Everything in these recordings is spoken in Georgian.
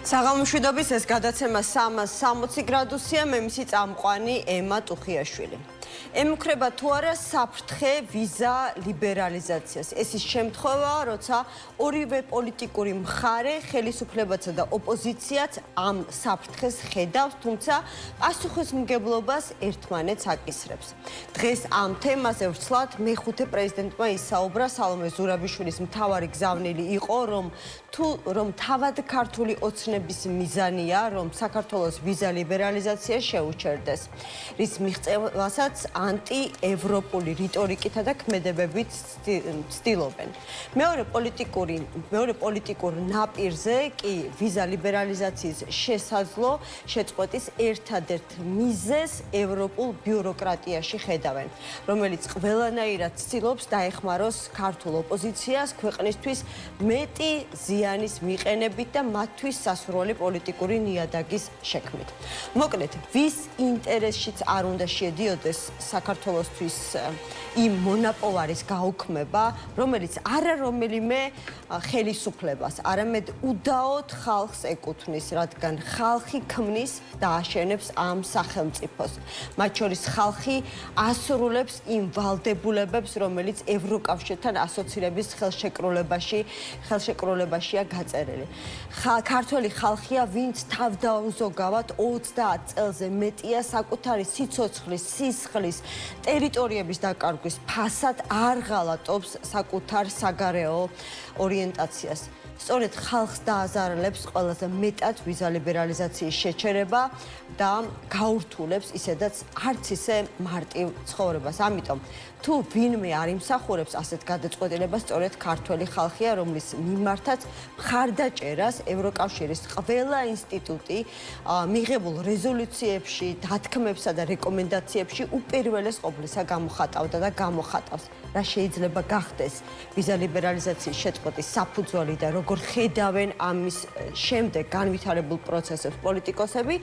საღამოშვიდობის ეს გადაცემა 360 გრადუსია, მე მისი წამყვანი ემა ტუხიაშვილი. ემუქრება თუ არა საფრთხე ვიზა ლიბერალიზაციას. ეს ის შემთხვევა, როცა ორივე პოლიტიკური მხარე, ხელისუფლებაცა და ოპოზიციაც ამ საფრთხეს ხედავს, თუმცა პასუხისმგებლობას ერთმანეთს აკისრებს. დღეს ამ თემაზე ვცვლად მეხუთე პრეზიდენტმა ისაუბრა. სალომე ზურაბიშვილის მთავარი გზავნილი იყო, რომ თავად ქართული ოცნების მიზანია, რომ საქართველოს ვიზა ლიბერალიზაცია შეუჩერდეს, რის მიღწევასაც ანტიევროპული რიტორიკითა და ქმედებებით ცდილობენ. მეორე პოლიტიკურ ნაპირზე კი ვიზა ლიბერალიზაციის შესაძლო შეწყვეტის ერთადერთ მიზეზს ევროპულ ბიუროკრატიაში ხედავენ, რომელიც ყველანაირად ცდილობს დაეხმაროს ქართულ ოპოზიციას ქვეყნისთვის მეტი ზიანის მიყენებით და მათთვის სასურველი პოლიტიკური ნიადაგის შექმნით. მოკლედ, ვის ინტერესშიც არ უნდა შედიოდეს საქართველოსთვის იმ მონაპოვარის გაუქმება, რომელიც არა რომელიმე ხელისუფლებას, არამედ უდაოდ ხალხს ეკუთვნის, რადგან ხალხი ქმნის და აშენებს ამ სახელმწიფოს. მათ შორის ხალხი ასრულებს იმ ვალდებულებებს, რომელიც ევროკავშირთან ასოცირების ხელშეკრულებაშია გაწერილი. ქართველი ხალხია, ვინც თავდაუზოგავად 30 წელზე მეტია საკუთარი სიცოცხლის, სისხლის, ტერიტორიების დაკარგვის ფასად არ ღალატობს საკუთარ საგარეო ორიენტაციას. სწორედ ხალხს დააზარალებს ყველაზე მეტად ვიზა ლიბერალიზაციის შეჩერება და გაურთულებს ისედაც არც ისე მარტივ ცხოვრებას. ამიტომ თუ ვინმე არ იმსახურებს ასეთ გადაწყვეტილებას, სწორედ ქართველი ხალხია, რომლის მიმართაც მხარდაჭერას ევროკავშირის ყველა ინსტიტუტი მიღებულ რეზოლუციებში, დათქმებსა და რეკომენდაციებში უპირველეს ყოვლისა გამოხატავდა და გამოხატავს. რა შეიძლება გახდეს ვიზა ლიბერალიზაციის შეწყვეტის საფუძველი და როგორ ხედავენ ამის შემდეგ განვითარებულ პროცესებს პოლიტიკოსები,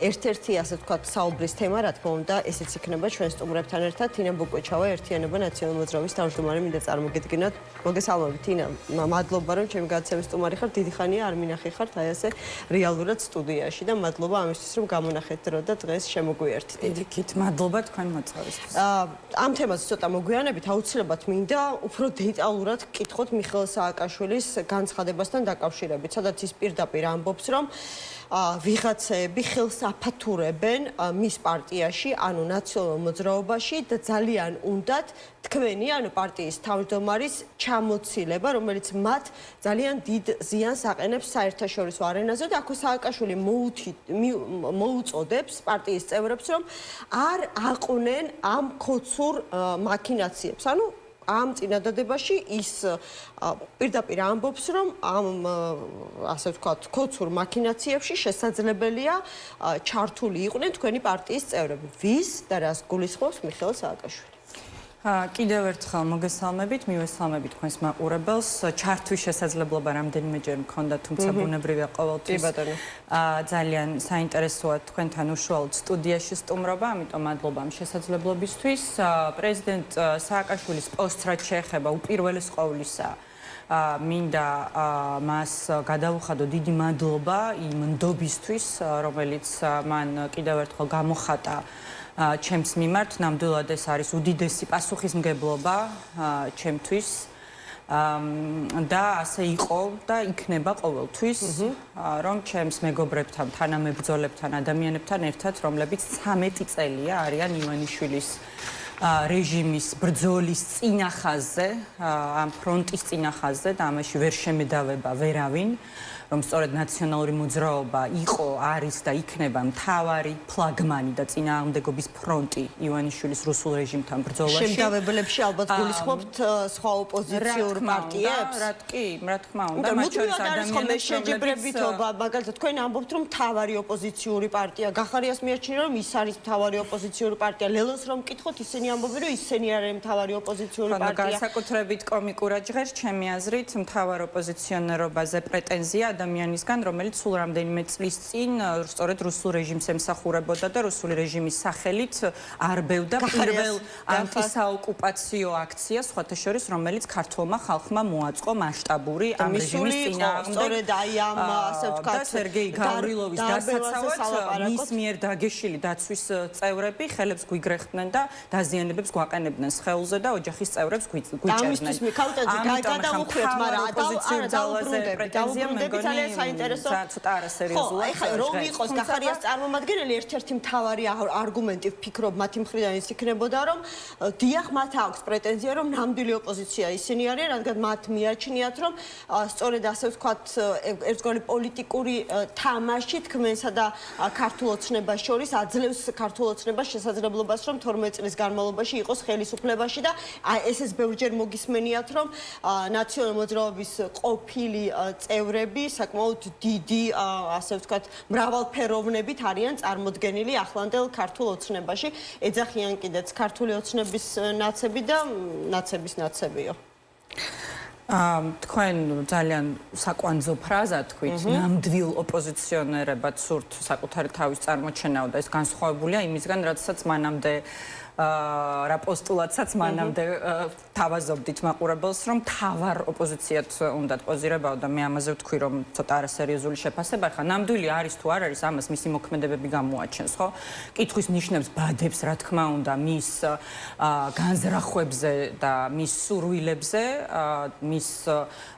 ერთ-ერთი ასე ვთქვათ საუბრის თემა, რა თქმა უნდა, ესეც იქნება ჩვენ სტუმრებთან ერთად. თინა ბოკვეჩავა, ერთიანობა ნაციონალური მოძრაობის თავმჯდომარე, მინდა წარმოგედგინოთ. მოგესალმებით, თინა, მადლობა, რომ ჩემი გადაცემის სტუმარი ხართ. დიდი ხანია არ მინახე ხართ აი ასე რეალურად სტუდიაში და მადლობა ამისთვის, რომ გამონახეთ დრო და დღეს შემოგვიერთდით. დიდიქით მადლობა თქვენ მოწვევისთვის. ამ თემაზე ცოტა მოგვიანებით აუცილებლად მინდა უფრო დეტალურად გკითხოთ მიხეილ სააკაშვილის განცხადებასთან დაკავშირებით, სადაც ის პირდაპირ ამბობს, რომ ვიღაცები ხელს აფათურებენ მის პარტიაში, ანუ ნაციონალურ მოძრაობაში და ძალიან უნდათ თქვენი, ანუ პარტიის თავმჯდომარის ჩამოცილება, რომელიც მათ ძალიან დიდ ზიანს აყენებს საერთაშორისო არენაზე და აქ სააკაშვილი მოუწოდებს პარტიის წევრებს, რომ არ აყვნენ ამ ქოცურ მაქინაციებს. ანუ ამ წინადადებაში ის პირდაპირ ამბობს, რომ ამ ასე ვთქვათ, ქოცურ მაქინაციებში შესაძლებელია ჩართული იყვნენ თქვენი პარტიის წევრები. ვის და რას გულისხმობს მიხეილ სააკაშვილი? კიდევ ერთხელ მოგესალმებით, მივესალმებით თქვენს მაყურებელს. ჩართვის შესაძლებლობა რამდენიმეჯერ მქონდა, თუმცა ბუნებრივია ყოველთვის. ძალიან საინტერესოა თქვენთან უშუალოდ სტუდიაში სტუმრობა, ამიტომ მადლობა ამ შესაძლებლობისთვის. პრეზიდენტ სააკაშვილის პოსტს რაც შეეხება უპირველეს ყოვლისა, მინდა მას გადავუხადო დიდი მადლობა იმ ნდობისთვის, რომელიც მან კიდევ ერთხელ გამოხატა ჩემს მიმართ. ნამდვილად ეს არის უდიდესი პასუხისმგებლობა ჩემთვის და ასე იყო და იქნება ყოველთვის, რომ ჩემს მეგობრებთან, თანამებრძოლებთან, ადამიანებთან ერთად, რომლებიც 13 წელია არიან ივანიშვილის რეჟიმის ბრძოლის წინახაზზე, ამ ფრონტის წინახაზზე და ამაში ვერ შემედავება ვერავინ, რომ სწორედ ნაციონალური მოძრაობა იყო, არის და იქნება მთავარი ფლაგმანი და წინააღმდეგობის ფრონტი ივანიშვილის რუსულ რეჟიმთან ბრძოლაში. შემდავებლებში ალბათ გულისხმობთ სხვა ოპოზიციურ პარტიებს? რა თქმა უნდა, მათ შორის ადამიანებს, შეჯიბრებითობა, მაგალითად, თქვენ ამბობთ, რომ მთავარი ოპოზიციური პარტია, გახარიას მიაჩნია, რომ ის არის მთავარი ოპოზიციური პარტია. ლელოს რომ მკითხოთ, ისინი ამბობენ, რომ ისინი არიან მთავარი ოპოზიციური პარტია. განსაკუთრებით კომიკურად ჟღერს ჩემი აზრით, მთავარ ოპოზიციონერობაზე პრეტენზია ადამიანისგან, რომელიც სულ რამდენიმე წლის წინ სწორედ რუსულ რეჟიმს ემსახურებოდა და რუსული რეჟიმის სახელით არბევდა პირველ ანტისაოკუპაციო აქციას, სხვათა შორის, რომელიც ქართულმა ხალხმა მოაწყო მასშტაბური ამ რეჟიმის წინააღმდეგ. სწორედ აი ამ ასე ვთქვათ და სერგეი გავრილოვის დასაცავად მის მიერ დაგეშილი დაცვის წევრები ხელებს გვიგრეხდნენ და დაზიანებებს გვაყენებდნენ სხეულზე და ოჯახის წევრებს გვიჭერდნენ. ამისთვის მიქაუტეძე გადავუხვიეთ, მაგრამ დაუბრუნდები ძალიან საინტერესო. ცოტა არასერიოზულად. ხო, რომ იყოს გახარიას წარმომადგენელი, ერთ-ერთი მთავარი არგუმენტი ვფიქრობ მათი მხრიდან ის იქნებოდა, რომ დიახ, მათ აქვს პრეტენზია, რომ ნამდვილი ოპოზიცია ისინი არიან, რადგან მათ მიაჩნიათ, რომ სწორედ ასე ვთქვათ, ერთგვარი პოლიტიკური თამაში თქმენსა და ქართულ ოცნებას შორის აძლევს ქართულ ოცნებას შესაძლებლობას, რომ 12 წლის განმავლობაში იყოს ხელისუფლებაში და ესეც ბევრჯერ მოგისმენიათ, რომ ნაციონალური მოძრაობის ყოფილი წევრები საკმაოდ დიდი, ასე ვთქვათ, მრავალფეროვნებით არიან წარმოდგენილი ახლანდელ ქართულ ოცნებაში. ეძახიან კიდეც ქართული ოცნების ნაცები და ნაცების ნაცებიო. თქვენ ძალიან საკვანძო ფრაზა თქვით, ნამდვილ ოპოზიციონერებად სურთ საკუთარი თავის წარმოჩენაო და ეს განსხვავებულია იმისგან, რაცაც მანამდე რა პოსტულატსაც მანამდე თავაზობდით მაყურებელს, რომ თავარ ოპოზიციად უნდათ პოზირებაო და მე ამაზე ვთქვი, რომ ცოტა არასერიოზული შეფასება. ხა ნამდვილი არის თუ არ არის, ამას მისი მოქმედებები გამოაჩენს, ხო? კითხვის ნიშნებს ბადებს, რა თქმა უნდა, მის განზრახვებზე და მის სურვილებზე, მის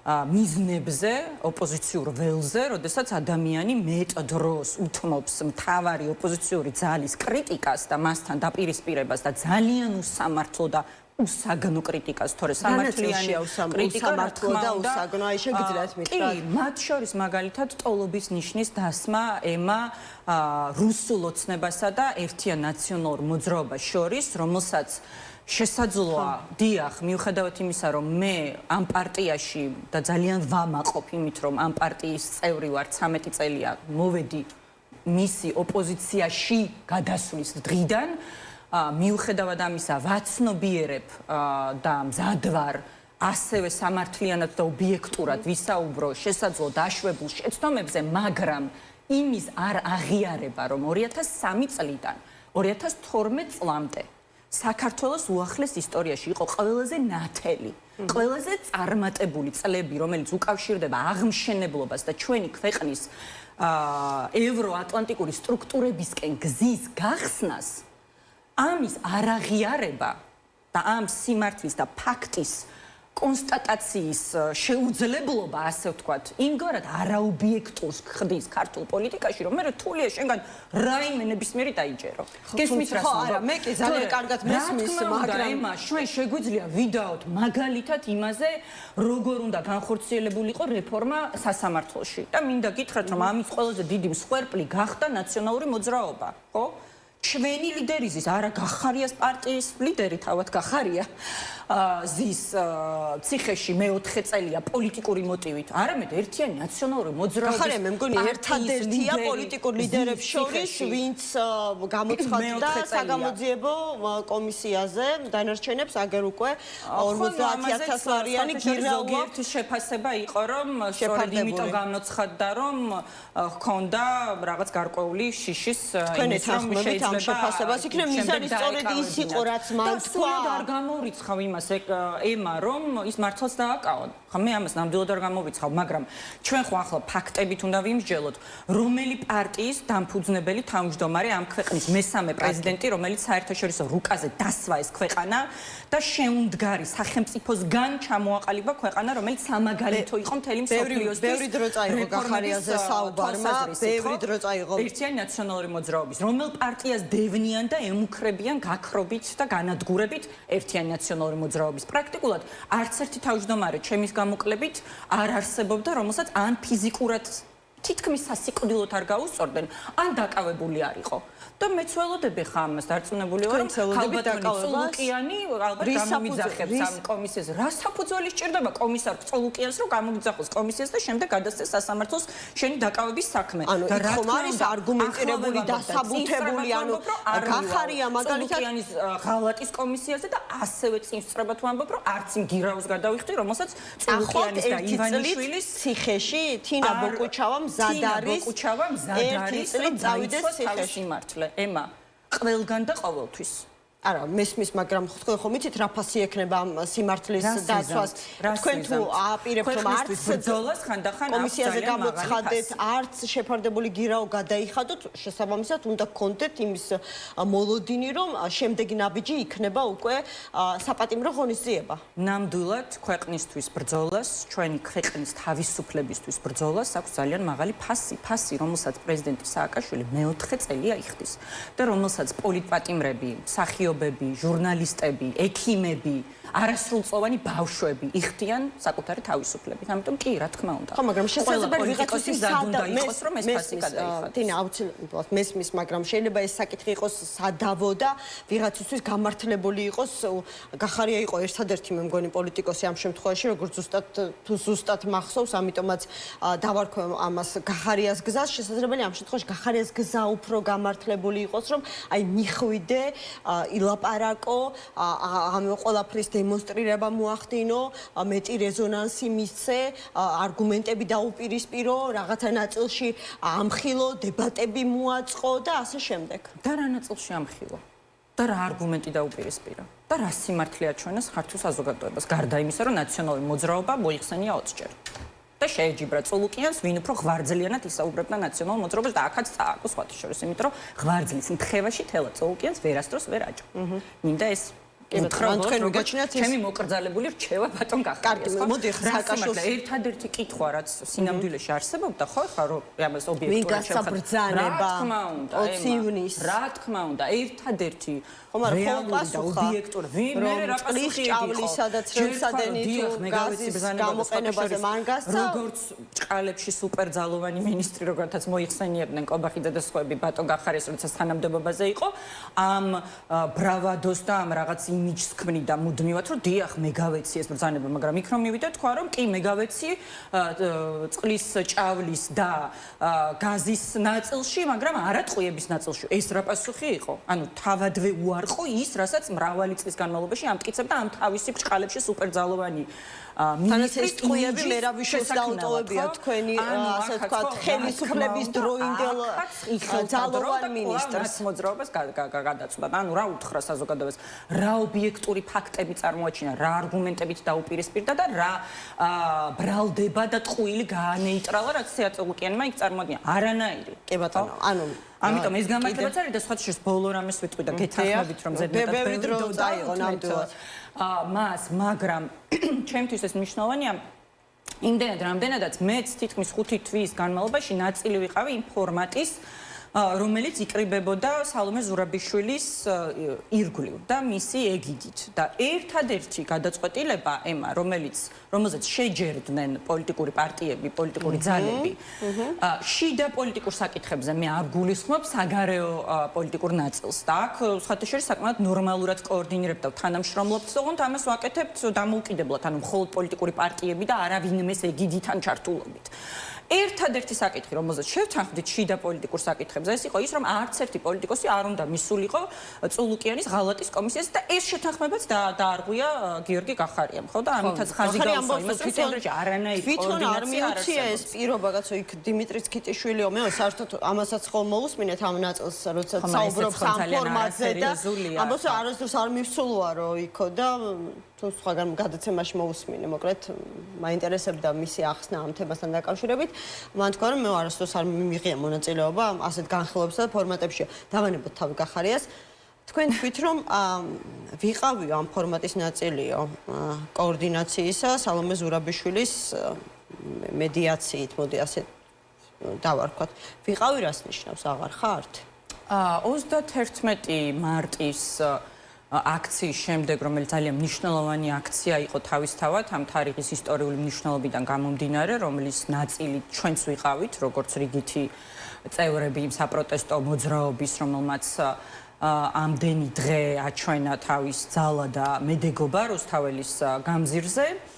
მიზნებზე, ოპოზიციურ ველზე, როდესაც ადამიანი მეტ დროს უთმობს მთავარი ოპოზიციური ძალის კრიტიკას და მასთან დაპირისპირებას და ძალიან უსამართლო და უსაგნო კრიტიკას, თორე სამართლიანი კრიტიკა და უსაგნო, აი შეგიძლიათ მითხრათ. კი, მათ შორის მაგალითად ტოლობის ნიშნის დასმა ემა რუსულ ოცნებასა და ერთიან ნაციონალურ მოძრაობას შორის, რომელსაც შესაძლოა, დიახ, მიუხედავად იმისა, რომ მე ამ პარტიაში და ძალიან ვამაყობ იმით, რომ ამ პარტიის წევრი ვარ 13 წელია, მოვედი მისი ოპოზიციაში გადასვლის დღიდან, მიუხედავად ამისა, ვაცნობიერებ და მზად ვარ ასევე სამართლიანად და ობიექტურად ვისაუბრო შესაძლო დაშვებულ შეცდომებზე, მაგრამ იმის არ აღიარება, რომ 2003 წლიდან 2012 წლამდე საქართველოს უახლეს ისტორიაში იყო ყველაზე ნათელი, ყველაზე წარმატებული წლები, რომელიც უკავშირდება აღმშენებლობას და ჩვენი ქვეყნის ევროატლანტიკური სტრუქტურებისკენ გზის გახსნას, ამის არაღიარება და ამ სიმართლის და ფაქტის კონსტატაციის შეუძლებლობა, ასე ვთქვათ, იმგვარად არაობიექტურს ხდის ქართულ პოლიტიკაში, რომ მე რთულია შენგან რაიმე ნებისმიერი დაიჯერო. გესმით რას ვამბობ? არა, მე კი ძალიან კარგად მესმის, მაგრამ ჩვენ შეგვიძლია ვიდაოთ მაგალითად იმაზე, როგორ უნდა განხორციელებულიყო რეფორმა სასამართლოში. და მინდა გითხრათ, რომ ამის ყველაზე დიდი მსხვერპლი გახდა ნაციონალური მოძრაობა, ხო? ჩვენი ლიდერი ზის, არა გახარიას პარტიის ლიდერი თავად გახარია ზის ციხეში მე-4 წელია პოლიტიკური მოტივით, არამედ ერთიანი ნაციონალური მოძრაობის გახარია მე მგონი ერთადერთია პოლიტიკურ ლიდერებს შორის, ვინც გამოცხადდა საგამოძიებო კომისიაზე, დანარჩენებს აგერ უკვე 50000 ლარიანი გირაუა. ზოგიერთი შეფასება იყო, რომ სწორედ იმიტომ გამოცხადდა, რომ ჰქონდა რაღაც გარკვეული შიშის იმის, რომ შეიძლება ამ შეფასებას იქნებ მიზანი სწორედ ის იყო, რაც მან თქვა. არ გამორიცხავ იმას ემა, რომ ის მართლაც დააკავონ. ხა მე ამას ნამდვილად არ გამოვიცხავ, მაგრამ ჩვენ ხო ახლა ფაქტებით უნდა ვიმსჯელოთ, რომელი პარტიის დამფუძნებელი თავმჯდომარე ამ ქვეყნის მესამე პრეზიდენტი, რომელიც საერთაშორისო რუკაზე დასვა ეს ქვეყანა და შეუმდგარი სახელმწიფოსგან ჩამოაყალიბა ქვეყანა, რომელიც სამაგალითო იყო მთელი მსოფლიოსთვის. ბევრი დრო წაიღო გახარიაზე საუბარმა, ბევრი დრო წაიღო. ერთიანი ნაციონალური მოძრაობის, რომელ პარტიას დევნიან და ემუქრებიან გაქრობით და განადგურებით ერთიანი ნაციონალური მოძრაობის. პრაქტიკულად არც ერთი თავმჯდომარე ჩემის გამოკლებით არ არსებობდა, რომელსაც ან ფიზიკურად თითქმის სასიკვდილოდ არ გაუსწორდნენ, ან დაკავებული არ იყო. და მეც ველოდები ხა ამას დარწმუნებული ვარ, რომ ხალბატონი წულუკიანი ალბათ გამომიძახებს ამ კომისიას. რა საფუძველი სჭირდება კომისარ წულუკიანს, რომ გამომიძახოს კომისიას და შემდეგ გადასცეს სასამართლოს შენი დაკავების საქმე. და რა თქმა უნდა, არგუმენტირებული დასაბუთებული, ანუ გახარია მაგალითად წულუკიანის ღალატის კომისიაზე და ასევე წინსწრებად ვამბობ, რომ არც იმ გირაოს გადავიხდი, რომელსაც წულუკიანის და ივანიშვილის ციხეში თინა ბოკუჩავა მზად არის. ერთი წლით წავიდეს ციხეში. ემა ყველგან და ყოველთვის არა მესმის მაგრამ თქვენ ხომ იცით რა ფასი ექნება ამ სიმართლის დაცვას თქვენ თუ აპირებთ რომ არც ბრძოლას ხანდახან კომისიაზე გამოცხადეთ არც შეფარდებული გირაო გადაიხადოთ შესაბამისად უნდა გქონდეთ იმის მოლოდინი რომ შემდეგი ნაბიჯი იქნება უკვე საპატიმრო ღონისძიება ნამდვილად ქვეყნისთვის ბრძოლას ჩვენი ქვეყნის თავისუფლებისთვის ბრძოლას აქვს ძალიან მაღალი ფასი რომელსაც პრეზიდენტი სააკაშვილი მეოთხე წელია იხდის და რომელსაც პოლიტპატიმრები ჟურნალისტები, ექიმები, არასრულწლოვანი ბავშვები იხდიან საკუთარი თავისუფლებით. ამიტომ კი, რა თქმა უნდა. ხო, მაგრამ შესაძლებელი ვიღაცის უნდა იყოს, რომ ეს ფასი გადაიხადოს. თინა აუცილებლად მესმის, მაგრამ შეიძლება ეს საკითხი იყოს სადავო და ვიღაცისთვის გამართლებული იყოს. გახარია იყო ერთადერთი მე მგონი პოლიტიკოსი ამ შემთხვევაში, როგორც ზუსტად მახსოვს, ამიტომაც დავარქვე ამას გახარიას გზას. შესაძლებელი ამ შემთხვევაში გახარიას გზა უფრო გამართლებული იყოს, რომ აი მიხვიდე ილაპარაკო ამ ყველაფრის დემონსტრირება მოახდინო, მეტი რეზონანსი მისცე, არგუმენტები დაუპირისპირო, რაღაცა ნაწილში ამხილო, დებატები მოაწყო და ასე შემდეგ. და რა ნაწილში ამხილო? და რა არგუმენტი დაუპირისპირო? და რა სიმართლე აჩვენეს ქართულ საზოგადოებას? გარდა იმისა, რომ ნაციონალური მოძრაობა მოიხსენია 20 ჯერ. და შეეჯიბრა წულუკიანს, ვინ უფრო ღვარძლიანად ისაუბრებდა ნაციონალურ მოძრაობას და აქაც წააგო სხვათა შორის, იმიტომ რომ ღვარძლის მთხევაში თელა წულუკიანს ვერასდროს ვერ აჭო. მინდა ეს ჩემი მოკრძალებული რჩევა ბატონ გახარიას. მოდი სააკაშოს ერთადერთი კითხვა რაც სინამდვილეში არსებობდა, ხო ხა რომ ამას ობიექტურად შევხედავ. რა თქმა უნდა, 20 ივნის. რა თქმა უნდა, ერთადერთი რეალური და ობიექტური მე რა პასუხი ჭავლისა და ცრემსადენი თუ გაზის გამოყენებაზე მან გასცა როგორც ჭყალებში სუპერძალოვანი მინისტრი როგორთაც მოიხსენიებდნენ კობახიძე და სხვაები ბატონ გახარიას როდესაც თანამდებობაზე იყო ამ ბრავადოს და ამ რაღაც იმიჯს ქმნიდა მუდმივად რომ დიახ მე გავეცი ეს ბრძანება მაგრამ იქ რომ მივიდა თქვა რომ კი მე გავეცი წყლის ჭავლის და გაზის ნაწილში მაგრამ არა ტყვიების ნაწილში ეს რა პასუხი იყო ანუ თავადვე უარყო ის რასაც მრავალი წლის განმავლობაში ამტკიცებდა ამ თავისი ბრჭყალებში სუპერძალოვანი მინისტრის ტყვიები მერავიშვილს დაუტოვებია თქვენი ასე ვთქვათ ხელისუფლების დროინდელ ძალოვან მინისტრს მოძრაობას გადაწყვეტა ანუ რა უთხრა საზოგადოებას რა ობიექტური ფაქტები წარმოაჩინა რა არგუმენტებით დაუპირისპირდა და რა ბრალდება და ტყუილი გაანეიტრალა რაც სეაწოლუკიანმა იქ წარმოადგინა არანაირი კი ბატონო ანუ ამიტომ ეს გამართებაც არის და სხვათა შორის ბოლო რამეს ვიტყვი და გეთანხმებით რომ ზედმეტად ბევრი დრო წაიღო ნამდვილად მას მაგრამ ჩემთვის ეს მნიშვნელოვანია იმდენად რამდენადაც მეც თითქმის 5 თვის განმავლობაში ნაწილი ვიყავი იმ ფორმატის რომელიც იკრიბებოდა სალომე ზურაბიშვილის ირგვლივ და მისი ეგიდით და ერთადერთი გადაწყვეტილება ემა რომელზეც შეჯერდნენ პოლიტიკური პარტიები, პოლიტიკური ძალები შიდა პოლიტიკურ საკითხებზე მე არ გულისხმობ საგარეო პოლიტიკურ ნაწილს და აქ სხვათა შორის საკმაოდ ნორმალურად კოორდინირებდა თანამშრომლობთ თუმცა ამას ვაკეთებთ დამოუკიდებლად ანუ მხოლოდ პოლიტიკური პარტიები და არავინმეს ეგიდით ან ჩართულობით ერთადერთი საკითხი, რომელზეც შევთანხმდით შიდა პოლიტიკურ საკითხებზე, ეს იყო ის, რომ არც ერთი პოლიტიკოსი არ უნდა მისულიყო წულუკიანის ღალატის კომისიაზე და ეს შეთანხმებაც დაარღვია გიორგი გახარიამ, ხო და ამითაც ხაზი გაუსვა იმას, რომ თვითონ არანაირი თვითონ არ მიუწია ეს პირობა, კაცო, იქ დიმიტრი ცქიტიშვილიო, მე საერთოდ ამასაც ხომ მოусმინეთ ამ ნაწილს, როდესაც საუბრობს ამ ფორმატზე და ამბობს არასდროს არ მივსულვარო იქო და თუ სხვაგან გადაცემაში მოусმინე, მოკლედ მაინტერესებდა მისი ახსნა ამ თემასთან დაკავშირებით. მან თქვა რომ მე არასდროს არ მიიღია მონაწილეობა ასეთ განხილვებსა და ფორმატებში. დავანებოთ თავი გახარიას. თქვენ თქვით რომ ვიყავიო ამ ფორმატის ნაწილიო კოორდინაციისა სალომე ზურაბიშვილის მედიაციით, მოდი ასე დავარქვათ. ვიყავი რას ნიშნავს აღარ ხართ? 31 მარტის აქციის შემდეგ, რომელიც ძალიან მნიშვნელოვანი აქცია იყო თავისთავად, ამ თარიღის ისტორიული მნიშვნელობიდან გამომდინარე, რომლის ნაწილი ჩვენც ვიყავით, როგორც რიგითი წევრები იმ საპროტესტო მოძრაობის, რომელმაც ამდენი დღე აჩვენა თავის ძალა და მედეგობა რუსთაველის გამზირზე.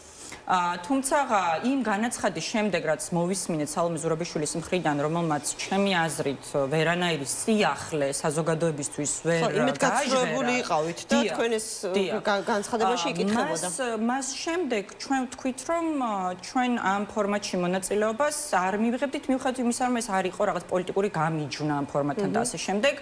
თუმცა იმ განაცხადის შემდეგ, რაც მოვისმინეთ სალომე ზურაბიშვილის მხრიდან, რომელმაც ჩემი აზრით ვერანაირი სიახლე საზოგადოებისთვის ვერ გააჟღერა. იმედ გაცრუებული იყავით და თქვენ ეს განცხადებაში იკითხებოდა. მას შემდეგ ჩვენ ვთქვით, რომ ჩვენ ამ ფორმატში მონაწილეობას არ მივიღებდით, მიუხედავად იმისა, რომ ეს არ იყო რაღაც პოლიტიკური გამიჯვნა ამ ფორმატთან და ასე შემდეგ.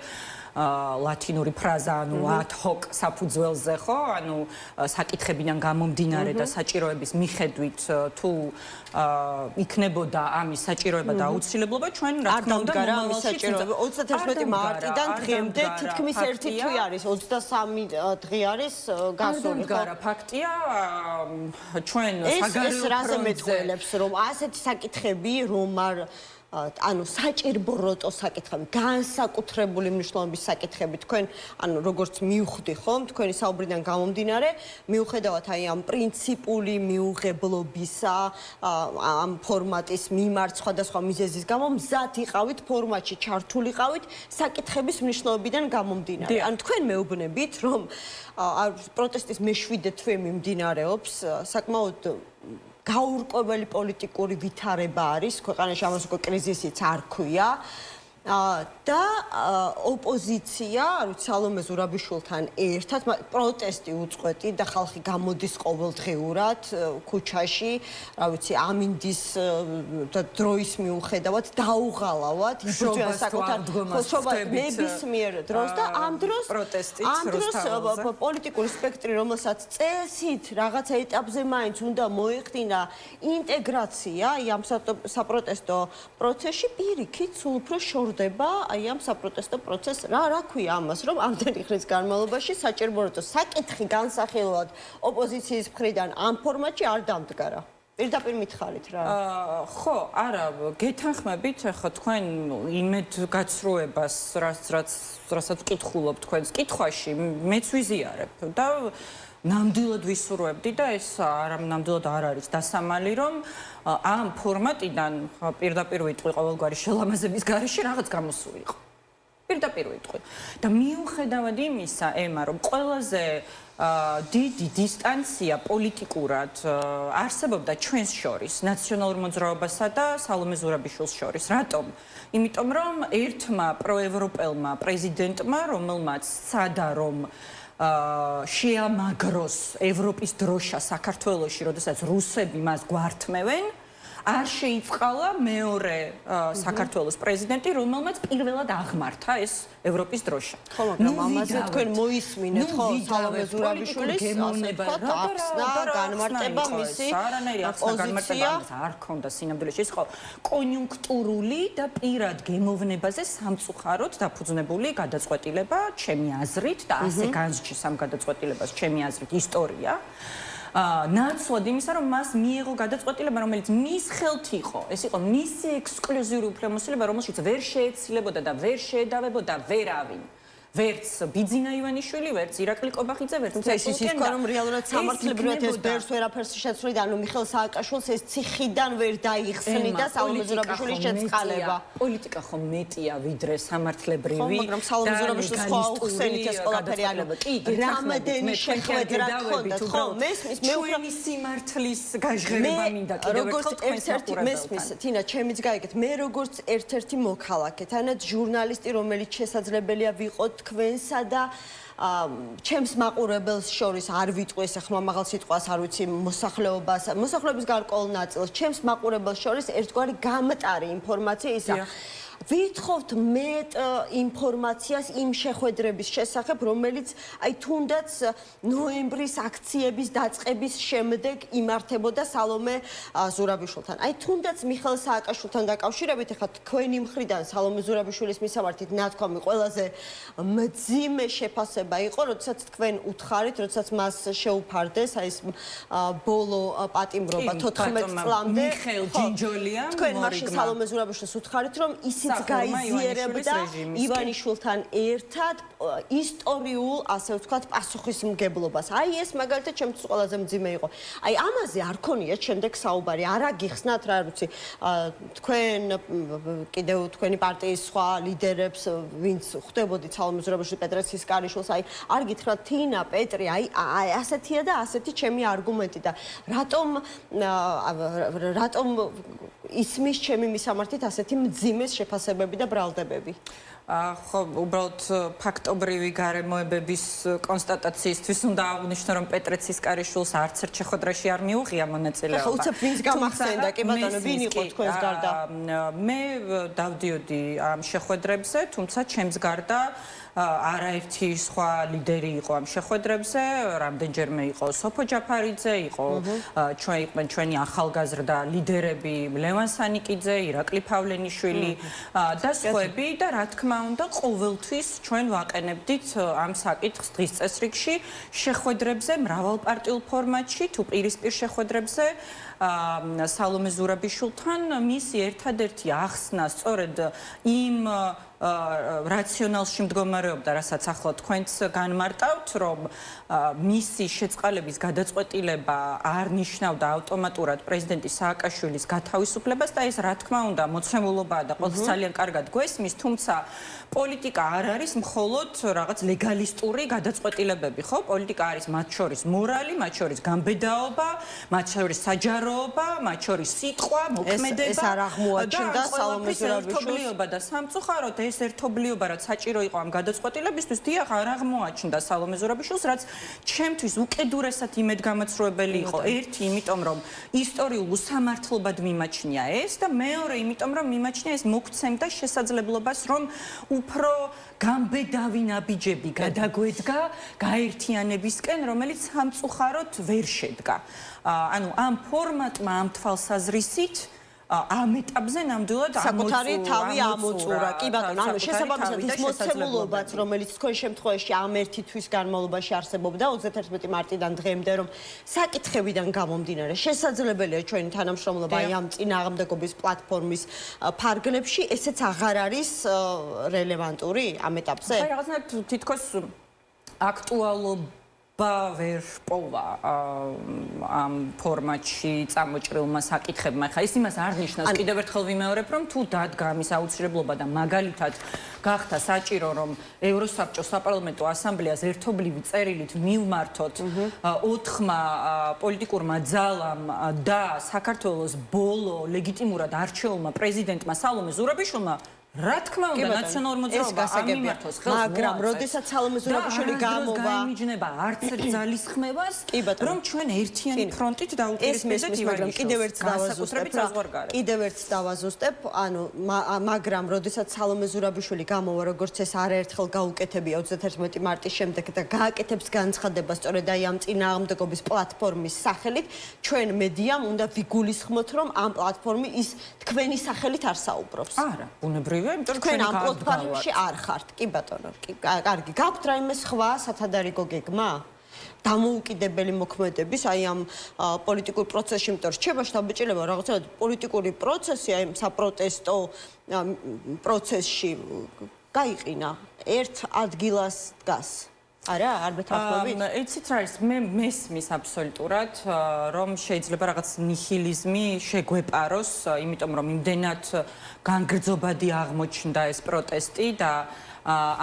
ლათინური ფრაზა, ანუ ad hoc საფუძველზე, ხო? ანუ საკითხებიდან გამომდინარე და საჭიროების მიხედვით თუ იქნებოდა ამის საჭიროება და აუცილებლობა, ჩვენ რა თქმა უნდა ამის საჭიროება 31 მარტიდან დღემდე თითქმის ერთი თვე არის, 23 დღე არის გასული, ხო? ფაქტია, ჩვენ საგარეო ეს რაზე მეტყველებს, რომ ასეთი საკითხები, რომ არ ანუ საჭირბოროტო საკითხები, განსაკუთრებული მნიშვნელობის საკითხები, თქვენ ანუ როგორც მივხვდი ხომ, თქვენი საუბრიდან გამომდინარე, მიუხედავად აი ამ პრინციპული მიუღებლობისა, ამ ფორმატის მიმართ სხვადასხვა მიზეზის გამო, მზად იყავით ფორმატში, ჩართულიყავით საკითხების მნიშვნელობიდან გამომდინარე. ანუ თქვენ მეუბნებით, რომ პროტესტის მე-7 თვე მიმდინარეობს, საკმაოდ გაურკვეველი პოლიტიკური ვითარება არის, ქვეყანაში ამას უკვე კრიზისიც არ ქვია. და ოპოზიცია, სალომე ზურაბიშვილთან ერთად პროტესტი უწყვეტი და ხალხი გამოდის ყოველდღიურად ქუჩაში, რა ვიცი, ამინდის და დროის მიუხედავად დაუღალავად იბრძვიან საკუთარ ნებისმიერ დროს და ამ დროს პოლიტიკური სპექტრი, რომელსაც წესით რაღაცა ეტაპზე მაინც უნდა მოეხდინა ინტეგრაცია ამ საპროტესტო პროცესში, პირიქით სულ უფრო შორდება აი ამ საპროტესტო პროცესს. რა ქვია ამას, რომ ამდენი ხნის განმავლობაში საჭირბოროტო საკითხი განსახილვად ოპოზიციის მხრიდან ამ ფორმატში არ დამდგარა. პირდაპირ მითხარით რა. ხო, არა, გეთანხმებით, ახლა თქვენ იმედ გაცრუებას, რასაც ვკითხულობ თქვენს კითხვაში, მეც ვიზიარებ და ნამდვილად ვისურვებდი და ეს არამნამდვილად არ არის დასამალი, რომ ამ ფორმატიდან პირდაპირ ვიტყვი ყოველგვარი შელამაზების გარეშე რაღაც გამოსულიყო. პირდაპირ ვიტყვი. და მიუხედავად იმისა, ემა, რომ ყველაზე დიდი დისტანცია პოლიტიკურად არსებობდა ჩვენს შორის, ნაციონალურ მოძრაობასა და სალომე ზურაბიშვილს შორის. რატომ? იმიტომ რომ ერთმა პროევროპელმა პრეზიდენტმა, რომელმაც სცადა რომ შეამაგროს ევროპის დროშა საქართველოში, როდესაც რუსები მას გვართმევენ, არ შეიწყალა მეორე საქართველოს პრეზიდენტი, რომელმაც პირველად აღმართა ეს ევროპის დროშა. ხო, მაგრამ ამაზე თქვენ მოისმინეთ, ხო, სალომე ზურაბიშვილის ახსნა, განმარტება მისი პოზიცია არ ქონდა სინამდვილეში, ეს იყო კონიუნქტურული და პირად გემოვნებაზე სამწუხაროდ დაფუძნებული გადაწყვეტილება, ჩემი აზრით და ასე განსჯის ამ გადაწყვეტილებას, ჩემი აზრით, ისტორია. ნაცვლად იმისა, რომ მას მიიღო გადაწყვეტილება, რომელიც მის ხელთ იყო. ეს იყო მისი ექსკლუზიური უფლებამოსილება, რომელშიც ვერ შეეცილებოდა და ვერ შეედავებოდა ვერავინ. ვერც ბიძინა ივანიშვილი, ვერც ირაკლი კობახიძე, ვერც ეს ის თქვა, რომ რეალურად სამართლებრივად ეს ბერს ვერაფერს შეცვლიდა, ანუ მიხეილ სააკაშვილს ეს ციხიდან ვერ დაიხსნიდა სალომე ზურაბიშვილის შეწყალება. პოლიტიკა ხომ მეტია ვიდრე სამართლებრივი. ხო, მაგრამ სალომე ზურაბიშვილს ხო აუხსენით ეს ყველაფერი, ანუ რამდენი შეხვედრა გქონდათ, ხო? მესმის, მე ჩვენი სიმართლის გაჟღერება მინდა კიდევ ერთხელ თქვენს მაყურებელთან. მესმის, თინა, ჩემიც გაიგეთ, მე როგორც ერთ-ერთი მოქალაქე, თანაც ჟურნალისტი, რომელიც შესაძლებელია ვიყოთ თქვენსა და ჩემს მაყურებელს შორის არ ვიტყვი ეს ხმამაღალ სიტყვას, არ ვიცი მოსახლეობის გარკვეულ ნაწილს, ჩემს მაყურებელს შორის ერთგვარი გამტარი ინფორმაცია ისა. ვითხოვთ მეტ ინფორმაციას იმ შეხვედრების შესახებ, რომელიც აი თუნდაც ნოემბრის აქციების დაწყების შემდეგ იმართებოდა სალომე ზურაბიშვილთან. აი თუნდაც მიხეილ სააკაშვილთან დაკავშირებით, ახლა თქვენი მხრიდან სალომე ზურაბიშვილის მისამართით ნათქვამი ყველაზე მძიმე შეფასება იყო, როდესაც თქვენ უთხარით, როდესაც მას შეუფარდეს აი ეს ბოლო პატიმრობა 14 წლამდე. მიხეილ ჯინჯოლიამ თქვენ მაშინ სალომე ზურაბიშვილს უთხარით, რომ ისიც გაიზიარებდა ივანიშვილთან ერთად ისტორიულ, ასე ვთქვათ, პასუხისმგებლობას. აი ეს მაგალითად ჩემთვის ყველაზე მძიმე იყო. აი ამაზე არ ქონიათ შემდეგ საუბარი, არა გიხსნათ რა ვიცი, თქვენ კიდევ თქვენი პარტიის სხვა ლიდერებს, ვინც ხვდებოდით სალომე პეტრე ცისკარიშვილს, აი არ გითხრათ თინა, პეტრი, აი ასეთია და ასეთი ჩემი არგუმენტი და რატომ ისმის ჩემი მისამართით ასეთი მძიმე შეფასებები და ბრალდებები? ხო, უბრალოდ ფაქტობრივი გარემოებების კონსტატაციისთვის უნდა აღვნიშნო, რომ პეტრე ცისკარიშვილს არც ერთ შეხვედრაში არ მიუღია მონაწილეობა. ხო, უცებ ვინც გამახსენდა, კი ბატონო, ვინ იყო თქვენს გარდა? მე დავდიოდი ამ შეხვედრებზე, თუმცა ჩემს გარდა არაერთი სხვა ლიდერი იყო ამ შეხვედრებზე, რამდენჯერმე იყო სოფო ჯაფარიძე, იყვნენ ჩვენი ახალგაზრდა ლიდერები ლევან სანიკიძე, ირაკლი ფავლენიშვილი და სხვები და რა თქმა უნდა ყოველთვის ჩვენ ვაყენებდით ამ საკითხს დღის წესრიგში შეხვედრებზე მრავალპარტიულ ფორმატში თუ პირისპირ შეხვედრებზე სალომე ზურაბიშვილთან მისი ერთადერთი ახსნა სწორედ იმ რაციონალში მდგომარეობდა, რასაც ახლა თქვენც განმარტავთ, რომ მისი შეწყალების გადაწყვეტილება არ ნიშნავდა ავტომატურად პრეზიდენტი სააკაშვილის გათავისუფლებას და ეს რა თქმა უნდა მოცემულობაა და ყველს ძალიან კარგად გვესმის, თუმცა პოლიტიკა არ არის მხოლოდ რაღაც ლეგალისტური გადაწყვეტილებები, ხო? პოლიტიკა არის მათ შორის მორალი, მათ შორის გამბედაობა, მათ შორის საჯაროობა, მათ შორის სიტყვა, მოქმედება. ეს არ აღმოაჩნდა სალომე ზურაბიშვილს და სამწუხაროდ ეს ერთობლიობა რაც საჭირო იყო ამ გადაწყვეტილებისთვის, დიახ, არ აღმოაჩნდა სალომე ზურაბიშვილს, რაც ჩემთვის უკიდურესად იმედგამაცრუებელი იყო. ერთი, იმიტომ რომ ისტორიულ უსამართლობად მიმაჩნია ეს და მეორე, იმიტომ რომ მიმაჩნია ეს მოგცემდა შესაძლებლობას, რომ უფრო გამბედავი ნაბიჯები გადაგვედგა გაერთიანებისკენ, რომელიც სამწუხაროდ ვერ შედგა. ანუ ამ ფორმატმა ამ თვალსაზრისით ამ ეტაპზე ნამდვილად საკუთარი თავი ამოწურა. კი ბატონო, ანუ შესაბამისად ის მოცემულობაც, რომელიც თქვენ შემთხვევაში ამ ერთი თვის განმავლობაში არსებობდა 31 მარტიდან დღემდე, რომ საკითხებიდან გამომდინარე შესაძლებელია ჩვენი თანამშრომლობა აი ამ წინააღმდეგობის პლატფორმის ფარგლებში, ესეც აღარ არის რელევანტური ამ ეტაპზე? აი რაღაცნაირად თითქოს აქტუალობა ვერ პოვა ამ ფორმატში წამოჭრილმა საკითხებმა. ხა ის იმას არ ნიშნავს, კიდევ ერთხელ ვიმეორებ, რომ თუ დადგა ამის აუცილებლობა და მაგალითად გახდა საჭირო, რომ ევროსაბჭოს საპარლამენტო ასამბლეას ერთობლივი წერილით მივმართოთ 4-მა პოლიტიკურმა ძალამ და საქართველოს ბოლო ლეგიტიმურად არჩეულმა პრეზიდენტმა სალომე ზურაბიშვილმა რა თქმა უნდა ნაციონალურ მოძრაობას არ მიმართოს ხელს, მაგრამ როდესაც სალომე ზურაბიშვილი გამოვა გაიმიჯნება არც ერთ ძალის ხმებას, რომ ჩვენ ერთიანი ფრონტით დაუპირისპირდეთ ივანიშვილს. კიდევ ერთს დავაზუსტებ, ანუ მაგრამ როდესაც სალომე ზურაბიშვილი გამოვა, როგორც ეს არაერთხელ გაუკეთებია 31 მარტის შემდეგ და გააკეთებს განცხადება სწორედ აი ამ წინააღმდეგობის პლატფორმის სახელით, ჩვენ მედიამ უნდა ვიგულისხმოთ, რომ ამ პლატფორმი ის თქვენი სახელით არ საუბრობს. არა, ბუნებრივია. თქვენ ამ პლატფორმში არ ხართ, კი ბატონო, კარგი. გაქვთ რაიმე სხვა სათადარიგო გეგმა? დამოუკიდებელი მოქმედების აი ამ პოლიტიკურ პროცესში, იმიტომ რომ რჩება შთაბეჭდილება რაღაცა პოლიტიკური პროცესი აი საპროტესტო პროცესში გაიყინა ერთ ადგილას დგას. არა, არ მეთანხმებით? იცით რა არის, მე მესმის აბსოლუტურად, რომ შეიძლება რაღაც ნიჰილიზმი შეგვეპაროს, იმიტომ რომ იმდენად განგრძობადი აღმოჩნდა ეს პროტესტი და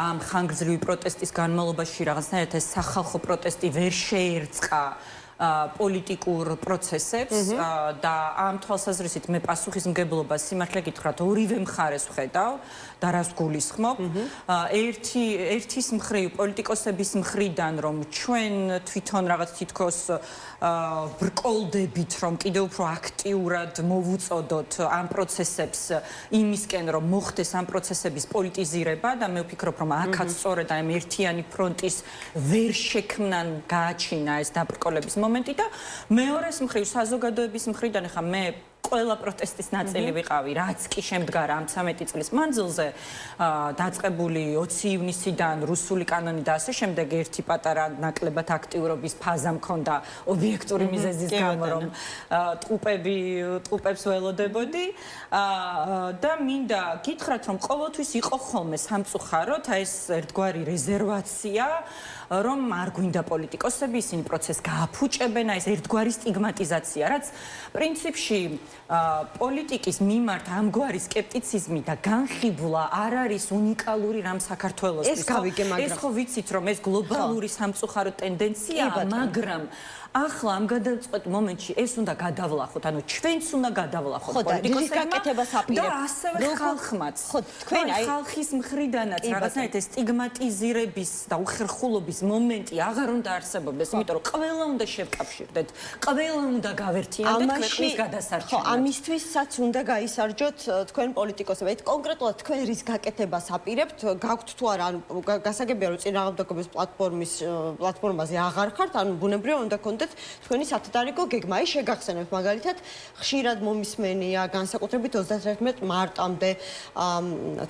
ამ ხანგრძლივი პროტესტის განმავლობაში რაღაცნაირად ეს სახალხო პროტესტი ვერ შეერწყა პოლიტიკურ პროცესებს და ამ თვალსაზრისით მე პასუხისმგებლობას სიმართლე გითხრათ ორივე მხარეს ვხედავ და რას გულისხმობ. ერთის მხრივ პოლიტიკოსების მხრიდან რომ ჩვენ თვითონ რაღაც თითქოს ბრკოლდებით რომ კიდევ უფრო აქტიურად მოვუწოდოთ ამ პროცესებს იმისკენ რომ მოხდეს ამ პროცესების პოლიტიზირება და მე ვფიქრობ რომ აქაც სწორედ ამ ერთიანი ფრონტის ვერ შექმნან გააჩინა ეს დაბრკოლების მომენტი და მეორეს მხრივ საზოგადოების მხრიდან ხა მე ყველა პროტესტის ნაწილი ვიყავი, რაც კი შემდგარა ამ 13 წლის მანძილზე, დაწყებული 20 ივნისიდან რუსული კანონი და ასე შემდეგ ერთი პატარა ნაკლებად აქტიურობის ფაზა მქონდა ობიექტური მიზეზის გამო, რომ ტყუპებს ველოდებოდი და მინდა გითხრათ, რომ ყოველთვის იყო ხოლმე სამწუხაროდ ეს ერთგვარი რეზერვაცია, რომ არ გვინდა პოლიტიკოსები, ისინი პროცესს გააფუჭებენ, ეს ერთგვარი სტიგმატიზაცია, რაც პრინციპში პოლიტიკის მიმართ ამგვარი სკეპტიციზმი და განხიბვლა არ არის უნიკალური რამ საქართველოსთვის. ეს ხო ვიცით, რომ ეს გლობალური სამწუხარო ტენდენციაა, მაგრამ ახლა ამ გადამწყვეტ მომენტში ეს უნდა გადავლახოთ, ანუ ჩვენც უნდა გადავლახოთ პოლიტიკოსებმა და ასევე ხალხმაც. თქვენ ხალხის მხრიდანაც რაღაცნაირად ეს სტიგმატიზირების და უხერხულობის მომენტი აღარ უნდა არსებობდეს, იმიტომ რომ ყველა უნდა შევკავშირდეთ, ყველა უნდა გავერთიანდეთ ქვეყნის გადასარჩენად. ხო, ამისთვისაც უნდა გაისარჯოთ თქვენ პოლიტიკოსები. კონკრეტულად თქვენ რის გაკეთებას აპირებთ, გაქვთ თუ არა, ანუ გასაგებია რომ წინააღმდეგობის პლატფორმაზე აღარ ხართ, ანუ ბუნებრივია უნდა გქონდეთ თქვენი სათადარიგო გეგმა. ის შეგახსენებთ მაგალითად, ხშირად მომისმენია განსაკუთრებით 31 მარტამდე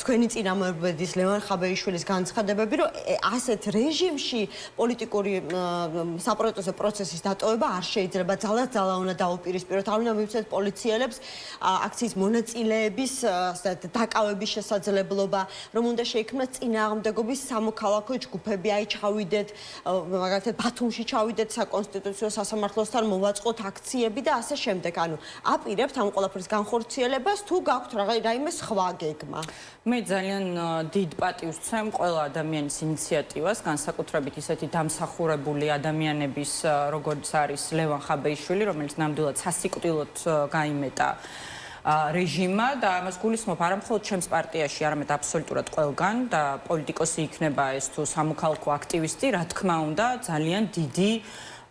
თქვენი წინამორბედის ლევან ხაბეიშვილის განცხადებები, რომ ასეთ რეჟიმში პოლიტიკური საპროტესტო პროცესის დატოვება არ შეიძლება. ძალა უნდა დაუპირისპიროთ, არ უნდა მივცეთ პოლიციელებს აქციის მონაწილეების დაკავების შესაძლებლობა, რომ უნდა შეიქმნას წინააღმდეგობის სამოქალაქო ჯგუფები, აი ჩავიდეთ, მაგალითად ბათუმში ჩავიდეთ საკონსტიტუციო სასამართლოსთან მოვაწყოთ აქციები და ასე შემდეგ. ანუ აპირებთ ამ ყველაფრის განხორციელებას თუ გაქვთ რაიმე სხვა გეგმა? მე ძალიან დიდ პატივს ვცემ ყველა ადამიანის ინიციატივას, განსაკუთრებით ისეთი დამსახურებული ადამიანების, როგორც არის ლევან ხაბეიშვილი, რომელიც ნამდვილად სასიკვდილოდ გაიმეტა რეჟიმმა და ამას გულისხმობ არა მხოლოდ ჩემს პარტიაში, არამედ აბსოლუტურად ყველგან და პოლიტიკოსი იქნება ეს თუ სამოქალაქო აქტივისტი, რა თქმა უნდა, ძალიან დიდი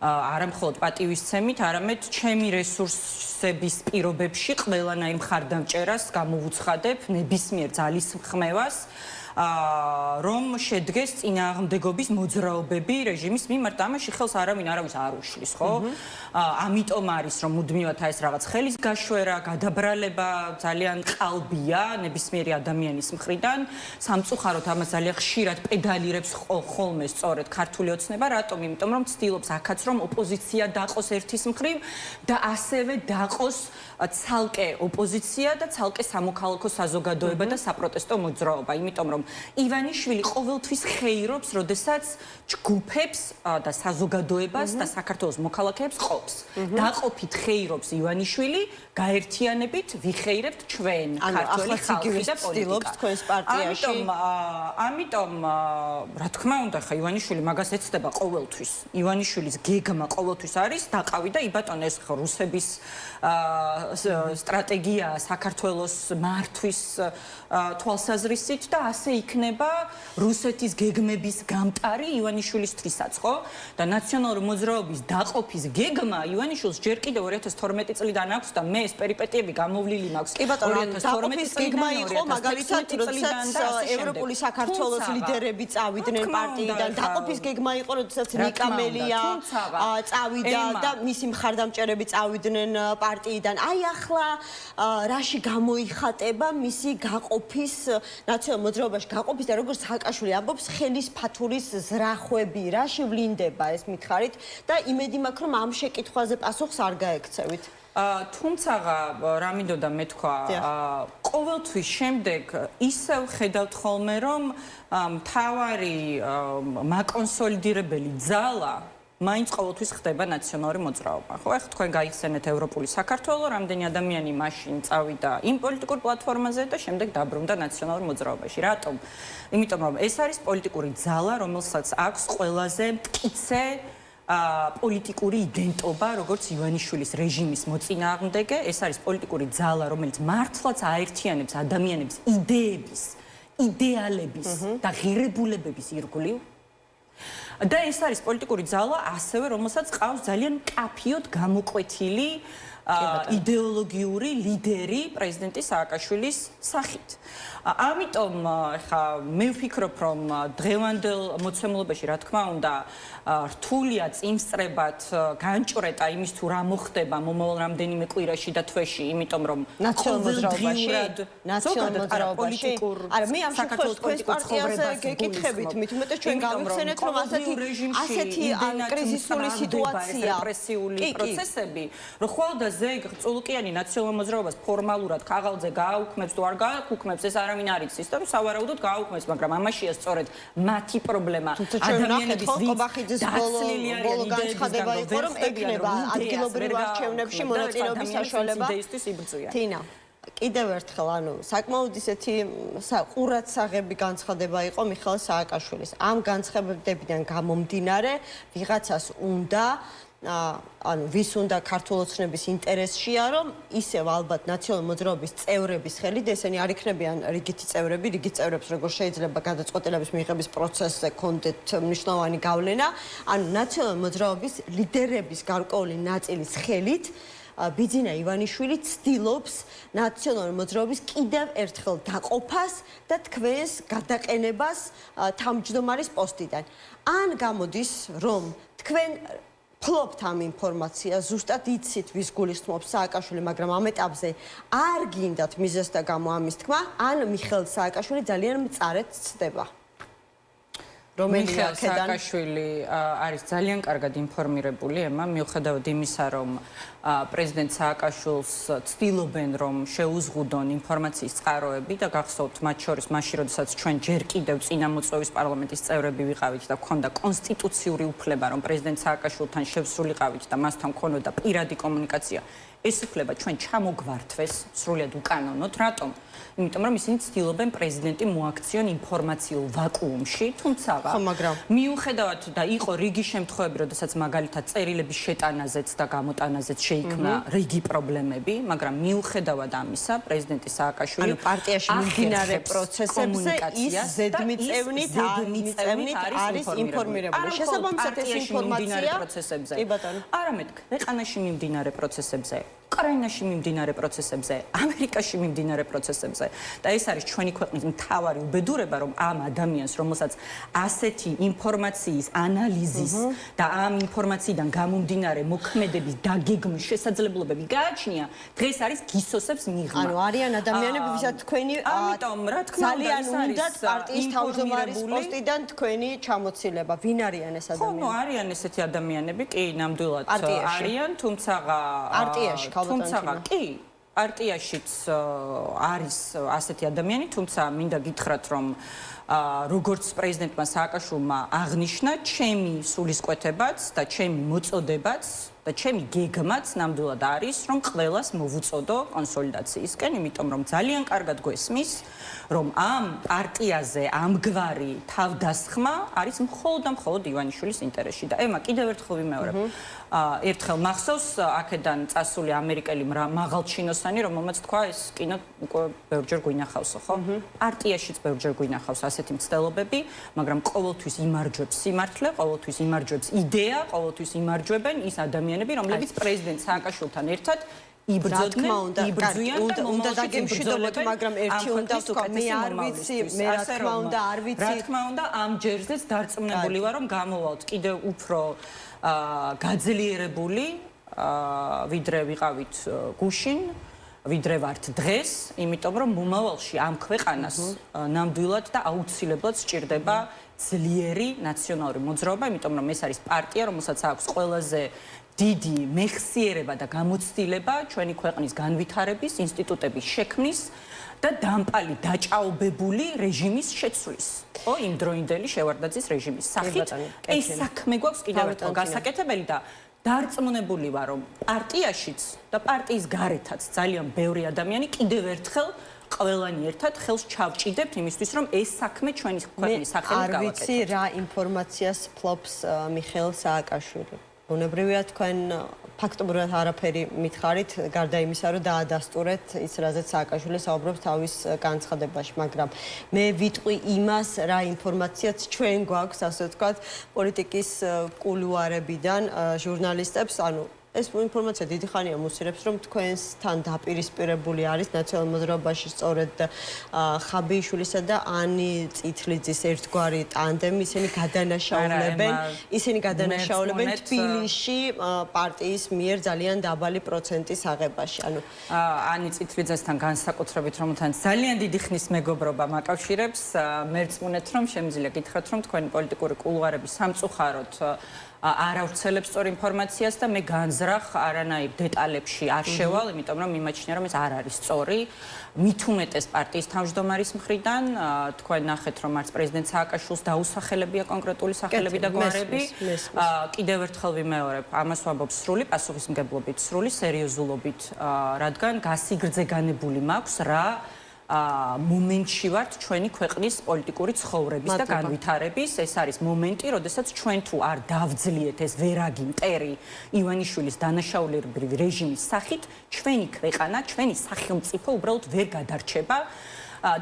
არა მხოლოდ პატივისცემით, არამედ ჩემი რესურსების პირობებში ყველანაირ მხარდამჭერას გამოვუცხადებ ნებისმიერ ძალისხმევას, რომ შედგეს წინააღმდეგობის მოძრაობები რეჟიმის მიმართ. ამაში ხელს არავინ არავის არ უშლის, ხო? ამიტომ არის, რომ მუდმივად ეს რაღაც ხელის გაშვერა, გადაბრალება ძალიან ყალბია ნებისმიერი ადამიანის მხრიდან. სამწუხაროდ ამას ძალიან ხშირად პედალირებს ხოლმე სწორედ ქართული ოცნება, რატომ? იმიტომ რომ ცდილობს აქაც რომ ოპოზიცია დაყოს ერთის მხრივ და ასევე დაყოს ცალკე ოპოზიცია და ცალკე სამოქალაქო საზოგადოება და საპროტესტო მოძრაობა, იმიტომ რომ ივანიშვილი ყოველთვის ხეირობს, როდესაც ჯგუფებს და საზოგადოებას და საქართველოს მოქალაქეებს ყოფს. დაყოფით ხეირობს ივანიშვილი, გაერთიანებით ვიხეირებთ ჩვენ, ქართული ხალხი და პოლიტიკა. ამიტომ რა თქმა უნდა, ხა ივანიშვილი მაგას ეცდება ყოველთვის. ივანიშვილის გეგმა ყოველთვის არის დაყავი და იბატონე ეს რუსების სტრატეგია საქართველოს მართვის თვალსაზრისით და ასე იქნება რუსეთის გეგმების გამტარი ივანიშვილისთვისაც, ხო? და ნაციონალური მოძრაობის დაყოფის გეგმა ივანიშვილს ჯერ კიდევ 2012 წლიდან აქვს და მე ეს პერიპეტიები გამოვლილი მაქვს. კი ბატონო, დაყოფის გეგმა იყო მაგალითად, როდესაც ევროპული საქართველოს ლიდერები წავიდნენ პარტიიდან, დაყოფის გეგმა იყო, როდესაც ნიკა მელია წავიდა და მისი მხარდამჭერები წავიდნენ პარტიიდან. აი ახლა რაში გამოიხატება მისი გაყოფის ნაციონალურ მოძრაობაში გაყოფის და როგორც სააკაშვილი ამბობს, ხელის ფათურის ზრახვები, რაში ვლინდება ეს მითხარით და იმედი მაქვს, რომ ამ შეკითხვაზე პასუხს არ გაექცევით. თუმცა რა მინდოდა მე თქვა, ყოველთვის შემდეგ ისევ ხედავთ ხოლმე, რომ მთავარი მაკონსოლიდირებელი ძალა მაინც ყოველთვის ხდება ნაციონალური მოძრაობა. ხო, ახლა თქვენ გაიხსენეთ ევროპული საქართველო, რამდენი ადამიანი მაშინ წავიდა იმ პოლიტიკურ პლატფორმაზე და შემდეგ დაბრუნდა ნაციონალურ მოძრაობაში. რატომ? იმიტომ რომ ეს არის პოლიტიკური ძალა, რომელსაც აქვს ყველაზე მტკიცე პოლიტიკური იდენტობა, როგორც ივანიშვილის რეჟიმის მოწინააღმდეგე. ეს არის პოლიტიკური ძალა, რომელიც მართლაც აერთიანებს ადამიანებს იდეების, იდეალების და ღირებულებების ირგვლივ. და ეს არის პოლიტიკური ძალა ასევე, რომელსაც ყავს ძალიან მკაფიოდ გამოკვეთილი იდეოლოგიური ლიდერი პრეზიდენტი სააკაშვილის სახით. ამიტომ ხა მე ვფიქრობ, რომ დღევანდელ მოცემულობაში, რა თქმა უნდა, რთულია წინსწრებად განჭრეტა იმის თუ რა მოხდება მომავალ რამდენიმე კვირაში და თვეში, იმიტომ რომ ნაციონალ მოძრაობაში არა მე ამ შემთხვევაში თქვენს პარტიაზე გეკითხებით, მით უმეტეს ჩვენ გავიხსენეთ, რომ ასეთი კრიზისული სიტუაცია, რეპრესიული პროცესები, რომ ხოლმე ზეგ წულუკიანი ნაციონალ მოძრაობას ფორმალურად ქაღალდზე გააუქმებს თუ არ გააუქმებს, ეს არავინ არ იცის და სავარაუდოდ გააუქმებს, მაგრამ ამაშია სწორედ მათი პრობლემა. ადამიანების ბოლო განცხადება იყო, რომ ექნება ადგილობრივ არჩევნებში მონაწილეობის საშუალება. თინა, კიდევ ერთხელ, საკმაოდ ისეთი ყურადსაღები განცხადება იყო მიხეილ სააკაშვილის. ამ განცხადებიდან გამომდინარე, ვიღაცას უნდა ვის უნდა ქართულ ოცნების ინტერესშია, რომ ისევ ალბათ ნაციონალური მოძრაობის წევრების ხელით, ესენი არ იქნებიან რიგითი წევრები, რიგით წევრებს როგორ შეიძლება გადაწყვეტილების მიღების პროცესზე კონდეთ მნიშვნელოვანი გავლენა, ნაციონალური მოძრაობის ლიდერების გარკვეული ნაწილის ხელით ბიძინა ივანიშვილი ცდილობს ნაციონალური მოძრაობის კიდევ ერთხელ დაყოფას და თქვენს გადაყენებას თავმჯდომარის პოსტიდან. ან გამოდის, რომ თქვენ ფლობთ ამ ინფორმაციას, ზუსტად იცით, ვის გულისხმობს სააკაშვილი, მაგრამ ამ ეტაპზე არ გინდათ მიზეზთა გამო ამის თქმა, ან მიხეილ სააკაშვილი ძალიან მწარედ ცდება. მიხეილ სააკაშვილი არის ძალიან კარგად ინფორმირებული ემა, მიუხედავად იმისა, რომ პრეზიდენტ სააკაშვილს ცდილობენ, რომ შეუზღუდონ ინფორმაციის წყაროები და გახსოვთ მათ შორის მაშინ, როდესაც ჩვენ ჯერ კიდევ წინამოწვევის პარლამენტის წევრები ვიყავით და გქონდა კონსტიტუციური უფლება, რომ პრეზიდენტ სააკაშვილთან შევსრულიყავით და მასთან გქონოდა პირადი კომუნიკაცია. ეს უფლება ჩვენ ჩამოგვართვეს სრულიად უკანონოდ, რატომ? იმიტომ რომ ისინი ცდილობენ პრეზიდენტი მოაქციონ ინფორმაციულ ვაკუუმში, თუმცა მიუხედავად და იყო რიგი შემთხვევები, როდესაც მაგალითად წერილების შეტანაზეც და გამოტანაზეც შეიქმნა რიგი პრობლემები, მაგრამ მიუხედავად ამისა, პრეზიდენტი სააკაშვილი პარტიაში მიმდინარე პროცესებზე ის ზედმიწევნით არის ინფორმირებული. შესაბამისად ეს ინფორმაცია არამედ ქვეყანაში მიმდინარე პროცესებზე, უკრაინაში მიმდინარე პროცესებზე, ამერიკაში მიმდინარე პროცესებზე და ეს არის ჩვენი ქვეყნის მთავარი უბედურება, რომ ამ ადამიანს, რომელსაც ასეთი ინფორმაციის ანალიზის და ამ ინფორმაციიდან გამომდინარე მოქმედების დაგეგმვის შესაძლებლობები გააჩნია, დღეს არის გისოსებს მიღმა. არიან ადამიანები, ვისაც თქვენი ძალიან უნდათ პარტიის თავმჯდომარის პოსტიდან თქვენი ჩამოცილება. ვინ არიან ეს ადამიანები? ხო, არიან ესეთი ადამიანები, კი, ნამდვილად არიან, თუმცა კი, პარტიაშიც არის ასეთი ადამიანი, თუმცა მინდა გითხრათ, რომ როგორც პრეზიდენტმა სააკაშვილმა აღნიშნა, ჩემი სულისკვეთებაც და ჩემი მოწოდებაც და ჩემი გეგმაც ნამდვილად არის, რომ ყველას მოვუწოდო კონსოლიდაციისკენ, იმიტომ რომ ძალიან კარგად გვესმის, რომ ამ პარტიაზე ამგვარი თავდასხმა არის მხოლოდ და მხოლოდ ივანიშვილის ინტერესში და ემა კიდევ ერთხელ ვიმეორებ. ერთხელ მახსოვს აქედან წასული ამერიკელი მაღალჩინოსანი, რომელმაც თქვა ეს კინო უკვე ბევრჯერ გვინახავსო, ხო? პარტიაშიც ბევრჯერ გვინახავს ასეთი მცდელობები, მაგრამ ყოველთვის იმარჯვებს სიმართლე, ყოველთვის იმარჯვებს იდეა, ყოველთვის იმარჯვებენ ის ადამიანები, რომლებიც პრეზიდენტ სააკაშვილთან ერთად იბრძოდნენ, იბრძვიან და უნდა დაგემშვიდობოთ, მაგრამ ერთი უნდა ვთქვა, მე არ ვიცი, მე რა თქმა უნდა არ ვიცი. რა თქმა უნდა, ამ ჯერზეც დარწმუნებული ვარ, რომ გამოვალთ კიდევ უფრო გაძლიერებული, ვიდრე ვიყავით გუშინ, ვიდრე ვართ დღეს, იმიტომ რომ მომავალში ამ ქვეყანას ნამდვილად და აუცილებლად სჭირდება ძლიერი ნაციონალური მოძრაობა, იმიტომ რომ ეს არის პარტია, რომელსაც აქვს ყველაზე დიდი მეხსიერება და გამოცდილება ჩვენი ქვეყნის განვითარების, ინსტიტუტების შექმნის და დამპალი დაჭაობებული რეჟიმის შეცვლის. იმ დროინდელი შევარდაძის რეჟიმის სახით ეს საქმე გვაქვს კიდევ ერთხელ გასაკეთებელი და დარწმუნებული ვარ, რომ პარტიაშიც და პარტიის გარეთაც ძალიან ბევრი ადამიანი კიდევ ერთხელ ყველანი ერთად ხელს ჩავჭიდებთ იმისთვის, რომ ეს საქმე ჩვენი ქვეყნის სახელით გავაკეთოთ. არ ვიცი რა ინფორმაციას ფლობს მიხეილ სააკაშვილი. ბუნებრივია თქვენ ფაქტობრივად არაფერი მითხარით, გარდა იმისა, რომ დაადასტურეთ ის, რაზეც სააკაშვილი საუბრობს თავის განცხადებაში, მაგრამ მე ვიტყვი იმას, რა ინფორმაციაც ჩვენ გვაქვს, ასე ვთქვათ, პოლიტიკის კულუარებიდან ჟურნალისტებს, ეს ინფორმაცია დიდი ხანია მუსირებს, რომ თქვენსთან დაპირისპირებული არის ნაციონალურ მოძრაობაში სწორედ ხაბიიშვილისა და ანი წითლიძის ერთგვარი ტანდემი, ისინი გადანაშაულებენ თბილისში პარტიის მიერ ძალიან დაბალი პროცენტის აღებაში. ანი წითლიძესთან განსაკუთრებით, რომელთან ძალიან დიდი ხნის მეგობრობა მაკავშირებს, მერწმუნეთ, რომ შემიძლია გითხრათ, რომ თქვენი პოლიტიკური კულუარები სამწუხაროდ არ ავრცელებს სწორ ინფორმაციას და მე განზრახ არანაირ დეტალებში არ შევალ, იმიტომ რომ მიმაჩნია რომ ეს არ არის სწორი. მით უმეტეს პარტიის თავმჯდომარის მხრიდან თქვენ ნახეთ რომ არც პრეზიდენტ სააკაშვილს დაუსახელებია კონკრეტული სახელები და გვარები. კიდევ ერთხელ ვიმეორებ, ამას ვამბობ სრული პასუხისმგებლობით, სრული სერიოზულობით, რადგან გასიგრძე განებული მაქვს რა მომენტში ვართ ჩვენი ქვეყნის პოლიტიკური ცხოვრების და განვითარების. ეს არის მომენტი, როდესაც ჩვენ თუ არ დავძლიეთ ეს ვერაგი მტერი ივანიშვილის დანაშაულებრივი რეჟიმის სახით, ჩვენი ქვეყანა, ჩვენი სახელმწიფო უბრალოდ ვერ გადარჩება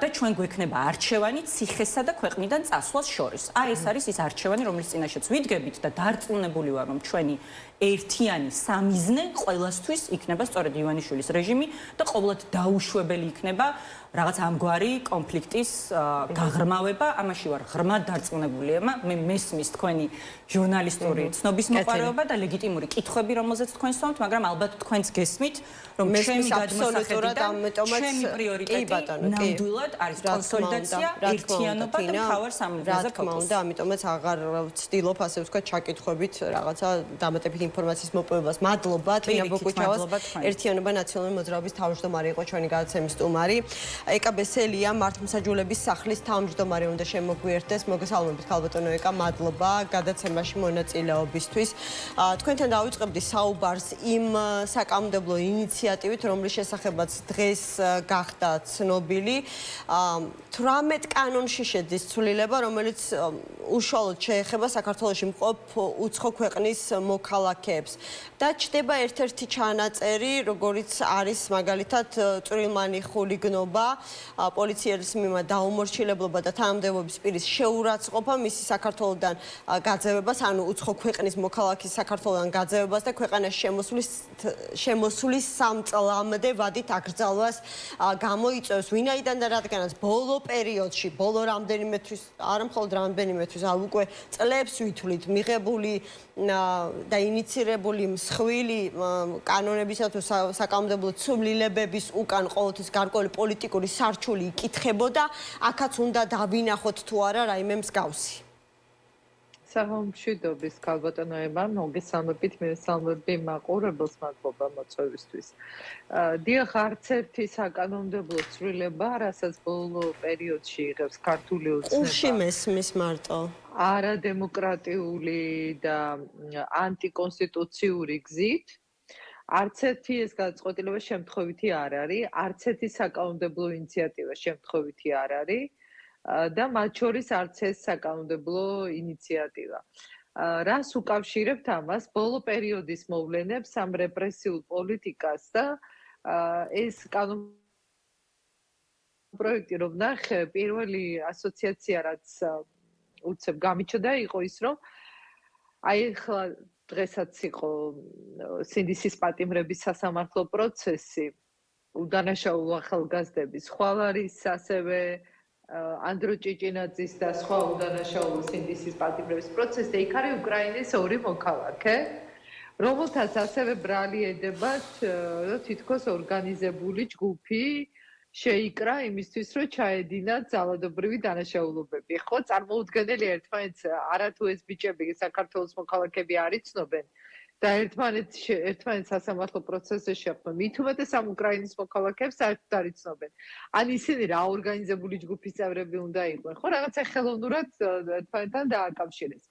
და ჩვენ გვექნება არჩევანი ციხესა და ქვეყნიდან წასვლას შორის. ეს არის ის არჩევანი, რომლის წინაშეც ვიდგებით და დარწმუნებული ვარ, რომ ჩვენი ერთიანი სამიზნე ყველასთვის იქნება სწორედ ივანიშვილის რეჟიმი და ყოველად დაუშვებელი იქნება რაღაც ამგვარი კონფლიქტის გაღრმავება. ამაში ვარ ღრმად დარწმუნებული. მე მესმის თქვენი ჟურნალისტური ცნობის მოყვარეობა და ლეგიტიმური კითხვები, რომელზეც თქვენ სწავლთ, მაგრამ ალბათ თქვენც გესმით, რომ ჩემი გადმოსახედიდან ჩემი პრიორიტეტი ნამდვილად არის კონსოლიდაცია, ერთიანობა და მთავარ სამიზნეზე ფოკუსი. რა თქმა უნდა, ამიტომაც აღარ ვცდილობ ასე ვთქვათ ჩაკითხვებით რაღაცა დამატებით ინფორმაციის მოპოვებას. მადლობა თინა ბოკუჩავას, ერთიანობა ნაციონალური მოძრაობის თავმჯდომარე იყო ჩვენი გადაცემის სტუმარი. ეკა ბესელია მართლმსაჯულების სახლის თავმჯდომარე უნდა შემოგვიერთდეს. მოგესალმებით ქალბატონო ეკა, მადლობა გადაცემაში მონაწილეობისთვის. თქვენთან დავიწყებდი საუბარს იმ საკანონმდებლო ინიციატივით, რომლის შესახებაც დღეს გახდა ცნობილი. 18 კანონში შედის ცვლილება, რომელიც უშუალოდ შეეხება საქართველოში მყოფ უცხო ქვეყნის მოქალაქეებს. და ჩდება ერთ-ერთი ჩანაწერი, როგორიც არის მაგალითად წვრილმანი ხულიგნობა, პოლიციის მიმართ დაუმორჩილებლობა და თანამდებობის პირის შეურაცხყოფა მისი საქართველოდან გაძევებას, ანუ უცხო ქვეყნის მოქალაქის საქართველოდან გაძევებას და ქვეყანაში შემოსulis 3 წლამდე ვადით აკრძალვას გამოიწვევს. ვინაიდან და რადგანაც ბოლო პერიოდში, ბოლო რამდენიმე თვის, არა მხოლოდ რამდენიმე თვის, ал უკვე წლებს ვითვლით მიღებული და ინიცირებული მსხვილი კანონებისა თუ საკანონმდებლო ცვლილებების უკან ყოველთვის გარკვეული პოლიტიკური სარჩული იკითხებოდა, აქაც უნდა დავინახოთ თუ არა რაიმე მსგავსი. სამშვიდობის ქალბატონოებმა, მოგესალმებით, მივესალმები მაყურებელს, მადლობა მოწვევისთვის. დიახ, არც ერთი საკანონმდებლო ცვლილება, რასაც ბოლო პერიოდში იღებს ქართული ოცნება. ულში მესმის მარტო. არადემოკრატიული და ანტიკონსტიტუციური გზით. არც ერთი ეს გადაწყვეტილება შემთხვევითი არ არის, არც ერთი საკანონმდებლო ინიციატივა შემთხვევითი არ არის. და მათ შორის არც ეს საკანონმდებლო ინიციატივა. რას უკავშირებთ ამას? ბოლო პერიოდის მოვლენებს, ამ რეპრესიულ პოლიტიკას და ეს კანონპროექტი, რომ ნახე, პირველი ასოციაცია, რაც უცებ გამიჩნდა, იყო ის, რომ ახლა დღესაც იყო სინდისის პატიმრების სასამართლო პროცესი, უდანაშაულო ახალგაზრდების ხვალ არის ასევე ანდრო ჭიჭინაძის და სხვა უდანაშაულო სინდისის პატიმრების პროცესი და იქ არის უკრაინის ორი მოქალაქე, რომელთაც ასევე ბრალი ედებათ თითქოს ორგანიზებული ჯგუფი შეიკრა იმისთვის, რომ ჩაედინათ ძალადობრივი დანაშაულობები. ხო, წარმოუდგენელი ერთმანეთს არათუ ეს ბიჭები საქართველოს მოქალაქეები არ იცნობენ და ერთმანეთს სასამართლო პროცესზე შეხვდნენ. მით უმეტეს ამ უკრაინის მოქალაქეებს საერთოდ არ იცნობენ. ან ისინი რა ორგანიზებული ჯგუფის წევრები უნდა იყვნენ, ხო, რაღაცა ხელოვნურად ერთმანეთთან დააკავშირეს.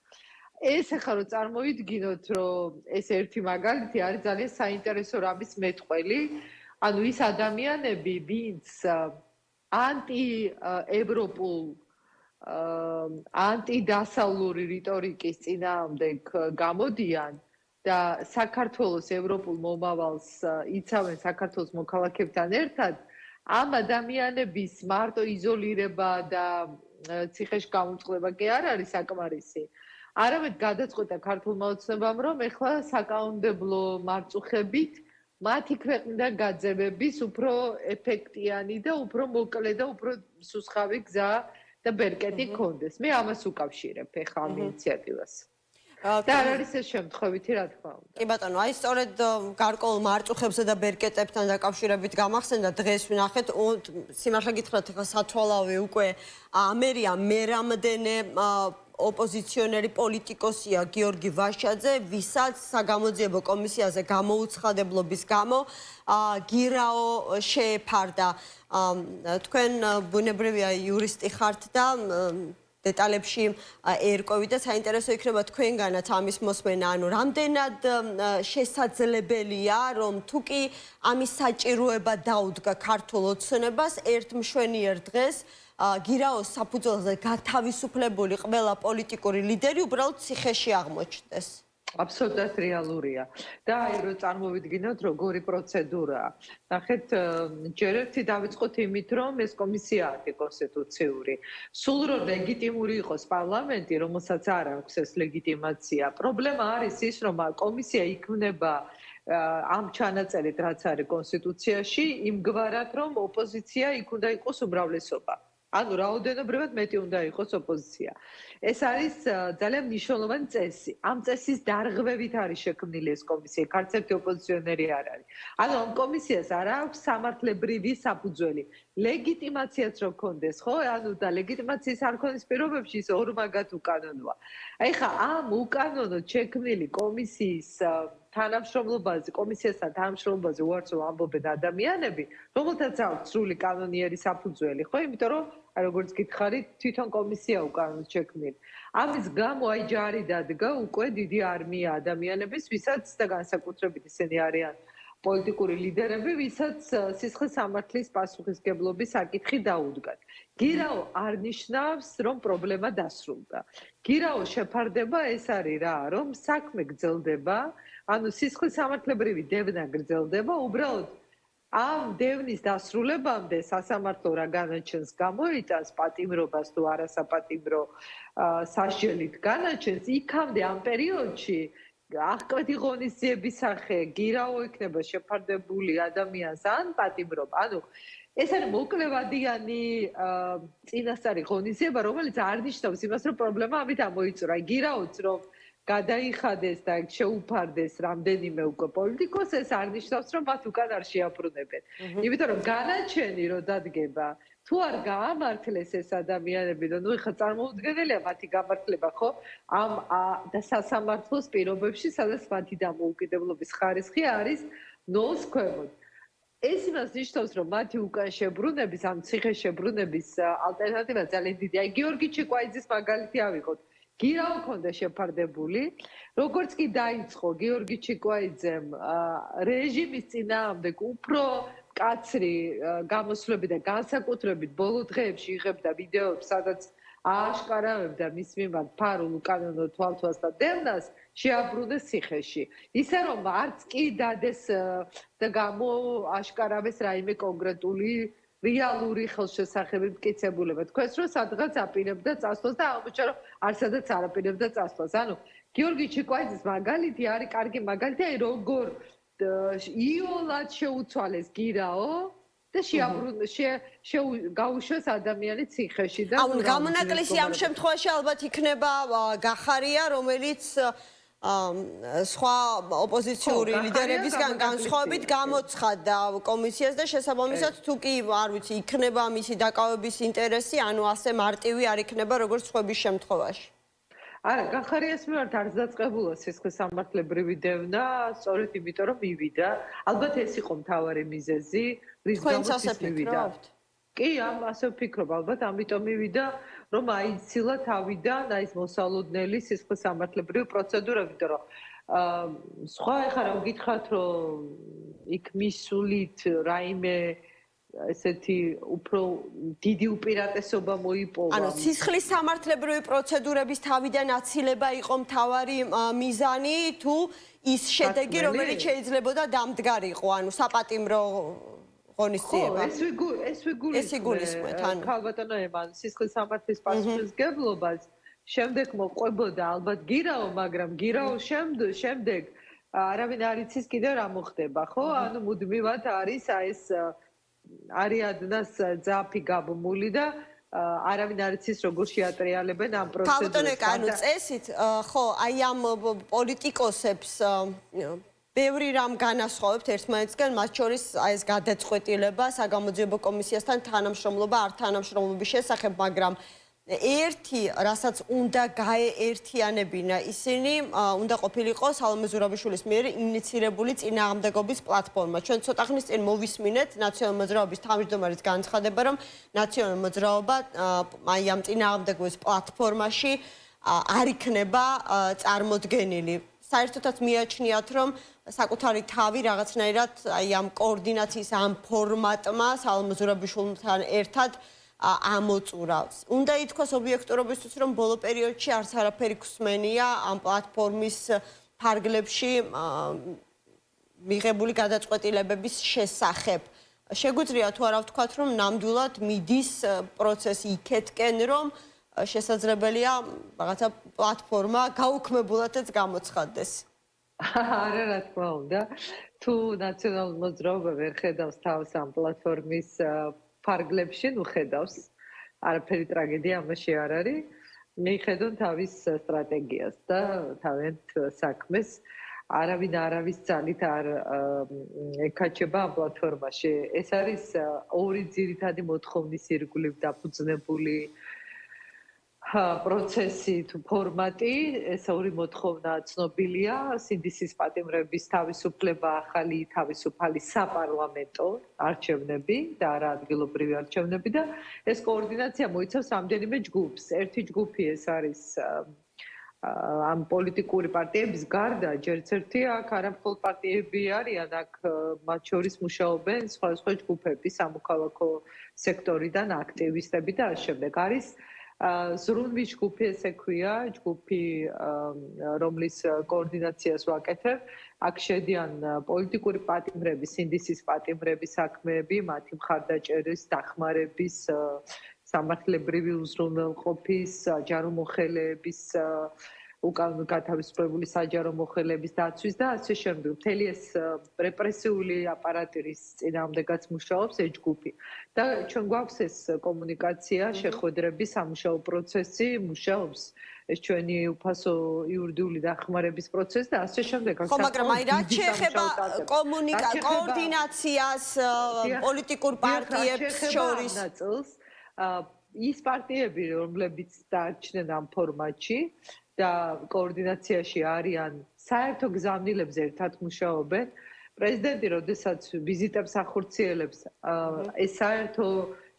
ეს ახლა რომ წარმოვიდგინოთ, რომ ეს ერთი მაგალითი არის ძალიან საინტერესო რამის მეტყველი. ანუ ის ადამიანები, ვინც ანტიევროპულ ანტიდასავლური რიტორიკის წინააღმდეგ გამოდიან და საქართველოს ევროპულ მომავალს იცავენ საქართველოს მოქალაქეებთან ერთად, ამ ადამიანების მარტო იზოლირება და ციხეში გამოწყლება კი არ არის საკმარისი. არამედ გადაწყვეტა ქართულმა ოცნებამ, რომ ეხლა საკანონმდებლო მარწუხებით მათი ქვეყნიდან გაძევების უფრო ეფექტიანი და უფრო მოკლე და უფრო სუსხავი გზა და ბერკეტი გქონდეს. მე ამას უკავშირებ ეხლა ამ ინიციატივას. და არ არის ეს შემთხვევითი, რა თქმა უნდა. კი ბატონო, აი სწორედ გარკვეულ მარწუხებზე და ბერკეტებთან დაკავშირებით გამახსენდა დღეს ვნახეთ, სიმართლე გითხრათ, ხა სათვალავე უკვე ამერია მერამდენე ოპოზიციონერი პოლიტიკოსია გიორგი ვაშაძე, ვისაც საგამოძიებო კომისიაზე გამოუცხადებლობის გამო გირაო შეეფარდა. თქვენ ბუნებრივია იურისტი ხართ და დეტალებში ერკვევით და საინტერესო იქნება თქვენგანაც ამის მოსმენა, ანუ რამდენად შესაძლებელია, რომ თუ კი ამის საჭიროება დაუდგა ქართულ ოცნებას, ერთ მშვენიერ დღეს გირაოს საფუძველზე გათავისუფლებული ყველა პოლიტიკური ლიდერი უბრალოდ ციხეში აღმოჩნდეს. აბსოლუტურად რეალურია. და აი რომ წარმოვიდგინოთ როგორი პროცედურაა. ნახეთ, ჯერ ერთი დავიწყოთ იმით, რომ ეს კომისია არის კონსტიტუციური. სულ რომ ლეგიტიმური იყოს პარლამენტი, რომელსაც არ აქვს ეს ლეგიტიმაცია. პრობლემა არის ის, რომ კომისია იქმნება ამ ჩანაწერით, რაც არის კონსტიტუციაში, იმგვარად, რომ ოპოზიცია იქ უნდა იყოს უმრავლესობა. ანუ რაოდენობრივად მეტი უნდა იყოს ოპოზიცია. ეს არის ძალიან მნიშვნელოვანი წესი. ამ წესის დარღვევით არის შექმნილი ეს კომისია, არც ერთი ოპოზიციონერი არ არის. ანუ ამ კომისიას არ აქვს სამართლებრივი საფუძველი. ლეგიტიმაციაც რო გქონდეს, ხო? ანუ და ლეგიტიმაციის არ ქონის პირობებში ის ორმაგად უკანონოა. აი ხა ამ უკანონოდ შექმნილი კომისიის თანამშრომლობაზე, კომისიასთან თანამშრომლობაზე უარსო ამბობენ ადამიანები, რომელთაც აქვს სრული კანონიერი საფუძველი, ხო? იმიტომ რომ აი როგორც გითხარით, თვითონ კომისია უკანონოდ შექმნილი. ამის გამო აი ჯარი დადგა უკვე დიდი არმია ადამიანების, ვისაც და განსაკუთრებით ისინი არიან პოლიტიკური ლიდერები, ვისაც სისხლის სამართლის პასუხისგებლობის საკითხი დაუდგათ. გირაო არ ნიშნავს, რომ პრობლემა დასრულდა. გირაო შეფარდება ეს არის რა, რომ საქმე გრძელდება, ანუ სისხლის სამართლებრივი დევნა გრძელდება, უბრალოდ ამ დევნის დასრულებამდე სასამართლო რა განაჩენს გამოიტანს პატიმრობას თუ არასაპატიმრო სასჯელით განაჩენს, იქამდე ამ პერიოდში აღკვეთი ღონისძიების სახე გირაო იქნება შეფარდებული ადამიანს ან პატიმრობა. ანუ ეს არის მოკლევადიანი წინასწარი ღონისძიება, რომელიც არ ნიშნავს იმას, რომ პრობლემა ამით ამოიწურა. გირაოც რომ გადაიხადეს და შეუფარდეს რამდენიმე უკვე პოლიტიკოსს, ეს არ ნიშნავს, რომ მათ უკან არ შეაბრუნებენ. იმიტომ რომ განაჩენი რო დადგება, თუ არ გაამართლეს ეს ადამიანები, ნუ ეხლა წარმოუდგენელია მათი გამართლება, ხო? ამ და სასამართლოს პირობებში, სადაც მათი დამოუკიდებლობის ხარისხი არის ნულს ქვემოთ. ეს იმას ნიშნავს, რომ მათი უკან შებრუნების, ამ ციხეს შებრუნების ალტერნატივა ძალიან დიდია. აი გიორგი ჩიკვაიძის მაგალითი ავიღოთ. გირაო ქონდა შეფარდებული, როგორც კი დაიწყო გიორგი ჩიკვაიძემ რეჟიმის წინააღმდეგ უფრო კაცრი გამოსვლები და განსაკუთრებით ბოლო დღეებში იღებდა ვიდეოებს, სადაც ააშკარავებდა მის მიმართ ფარულ უკანონო თვალთვალს და დევნას, შეაბრუნეს ციხეში. ისე რომ არც კი დადეს და გამოაშკარავეს რაიმე კონკრეტული რეალური ხელშესახები მტკიცებულება. თქვენს რომ სადღაც აპირებდა წასვლას და აღმოჩნდა რომ არცადაც არ აპირებდა წასვლას. ანუ გიორგი ჩიკვაიძის მაგალითი არის კარგი მაგალითი, აი როგორ იოლად შეუცვალეს გირაო და გაუშვეს ადამიანი ციხეში და ანუ გამონაკლისი ამ შემთხვევაში ალბათ იქნება გახარია, რომელიც სხვა ოპოზიციური ლიდერებისგან განსხვავებით გამოცხადდა კომისიას და შესაბამისად თუ კი არ ვიცი იქნება მისი დაკავების ინტერესი, ანუ ასე მარტივი არ იქნება როგორც სხვების შემთხვევაში. არა, გახარიას მიმართ არც დაწყებულა სისხლის სამართლებრივი დევნა, სწორედ იმიტომ რომ მივიდა. ალბათ ეს იყო მთავარი მიზეზი, რის გამოც ის მივიდა. კი, ასე ვფიქრობ, ალბათ ამიტომ მივიდა, რომ აიცილა თავიდან აი ეს მოსალოდნელი სისხლის სამართლებრივი პროცედურა, იმიტომ რომ სხვა ეხლა რა გითხრათ, რომ იქ მისულით რაიმე ესეთი უფრო დიდი უპირატესობა მოიპოვა. ანუ სისხლის სამართლებრივი პროცედურების თავიდან აცილება იყო მთავარი მიზანი თუ ის შედეგი, რომელიც შეიძლებოდა დამდგარიყო, ანუ საპატიმრო ღონისძიება. ეს ვიგულისხმეთ, ანუ ქალბატონო ემან სისხლის სამართლის პასუხისგებლობას შემდეგ მოყვებოდა ალბათ გირაო, მაგრამ გირაო შემდეგ არავინ არ იცის კიდევ რა მოხდება, ხო? ანუ მუდმივად არის ეს არიადნას ძაფი გაბმული და არავინ არ იცის როგორ შეატრიალებენ ამ პროცედურას. ქალბატონეკა, ანუ წესით, ხო, აი ამ პოლიტიკოსებს ბევრი რამ განასხვავებთ ერთმანეთისგან, მათ შორის აი ეს გადაწყვეტილება საგამოძიებო კომისიასთან თანამშრომლობა არ თანამშრომლობის შესახებ, მაგრამ ერთი, რასაც უნდა გაეერთიანებინა ისინი, უნდა ყოფილიყო სალომე ზურაბიშვილის მიერ ინიცირებული წინააღმდეგობის პლატფორმა. ჩვენ ცოტა ხნის წინ მოვისმინეთ ნაციონალური მოძრაობის თავმჯდომარის განცხადება, რომ ნაციონალური მოძრაობა აი ამ წინააღმდეგობის პლატფორმაში არ იქნება წარმოდგენილი. საერთოდაც მიაჩნიათ, რომ საკუთარი თავი რაღაცნაირად აი ამ კოორდინაციის ამ ფორმატმა სალომე ზურაბიშვილთან ერთად ამოწურავს. უნდა ითქვას ობიექტურობისთვის, რომ ბოლო პერიოდში არც არაფერი გვსმენია ამ პლატფორმის ფარგლებში მიღებული გადაწყვეტილებების შესახებ. შეგვიძლია თუ არა ვთქვათ, რომ ნამდვილად მიდის პროცესი იქეთკენ, რომ შესაძლებელია რაღაცა პლატფორმა გაუქმებულადაც გამოცხადდეს. არა, რა თქმა უნდა. თუ ნაციონალური მოძრაობა ვერ ხედავს თავს ამ პლატფორმის ფარგლებში, ნუ ხედავს. არაფერი ტრაგედია ამაში არ არის. მიხედონ თავის სტრატეგიას და თავიანთ საქმეს. არავინ არავის ძალით არ ეკაჩება ამ პლატფორმაში. ეს არის ორი ძირითადი მოთხოვნის ირგვლივ დაფუძნებული პროცესი თუ ფორმატი, ეს ორი მოთხოვნა ცნობილია, სინდისის პატიმრების თავისუფლება, ახალი თავისუფალი საპარლამენტო არჩევნები და არა ადგილობრივი არჩევნები და ეს კოორდინაცია მოიცავს რამდენიმე ჯგუფს. ერთი ჯგუფი ეს არის ამ პოლიტიკური პარტიების გარდა, ჯერც ერთი აქ არამხოლოდ პარტიები არიან, აქ მათ შორის მუშაობენ სხვადასხვა ჯგუფები, სამოქალაქო სექტორიდან აქტივისტები და ამ შემდეგ არის ზრუნვის ჯგუფი ესე ქვია, ჯგუფი რომლის კოორდინაციას ვაკეთებ, აქ შედიან პოლიტიკური პატიმრების, სინდისის პატიმრების საქმეები, მათი მხარდაჭერის, დახმარების, სამართლებრივი უზრუნველყოფის, საჯარო მოხელეების, უკან გათავისუფლებული საჯარო მოხელეების დაცვის და ასე შემდეგ. მთელი ეს რეპრესიული აპარატის წინააღმდეგაც მუშაობს ეს ჯგუფი. და ჩვენ გვაქვს ეს კომუნიკაცია, შეხვედრები, სამუშაო პროცესი მუშაობს. ეს ჩვენი უფასო იურიდიული დახმარების პროცესი და ასე შემდეგ. ხო, მაგრამ აი რაც შეეხება კოორდინაციას პოლიტიკურ პარტიებს შორის ის პარტიები, რომლებიც დარჩნენ ამ ფორმატში და კოორდინაციაში არიან, საერთო გზავნილებზე ერთად მუშაობენ. პრეზიდენტი, როდესაც ვიზიტებს ახორციელებს, ეს საერთო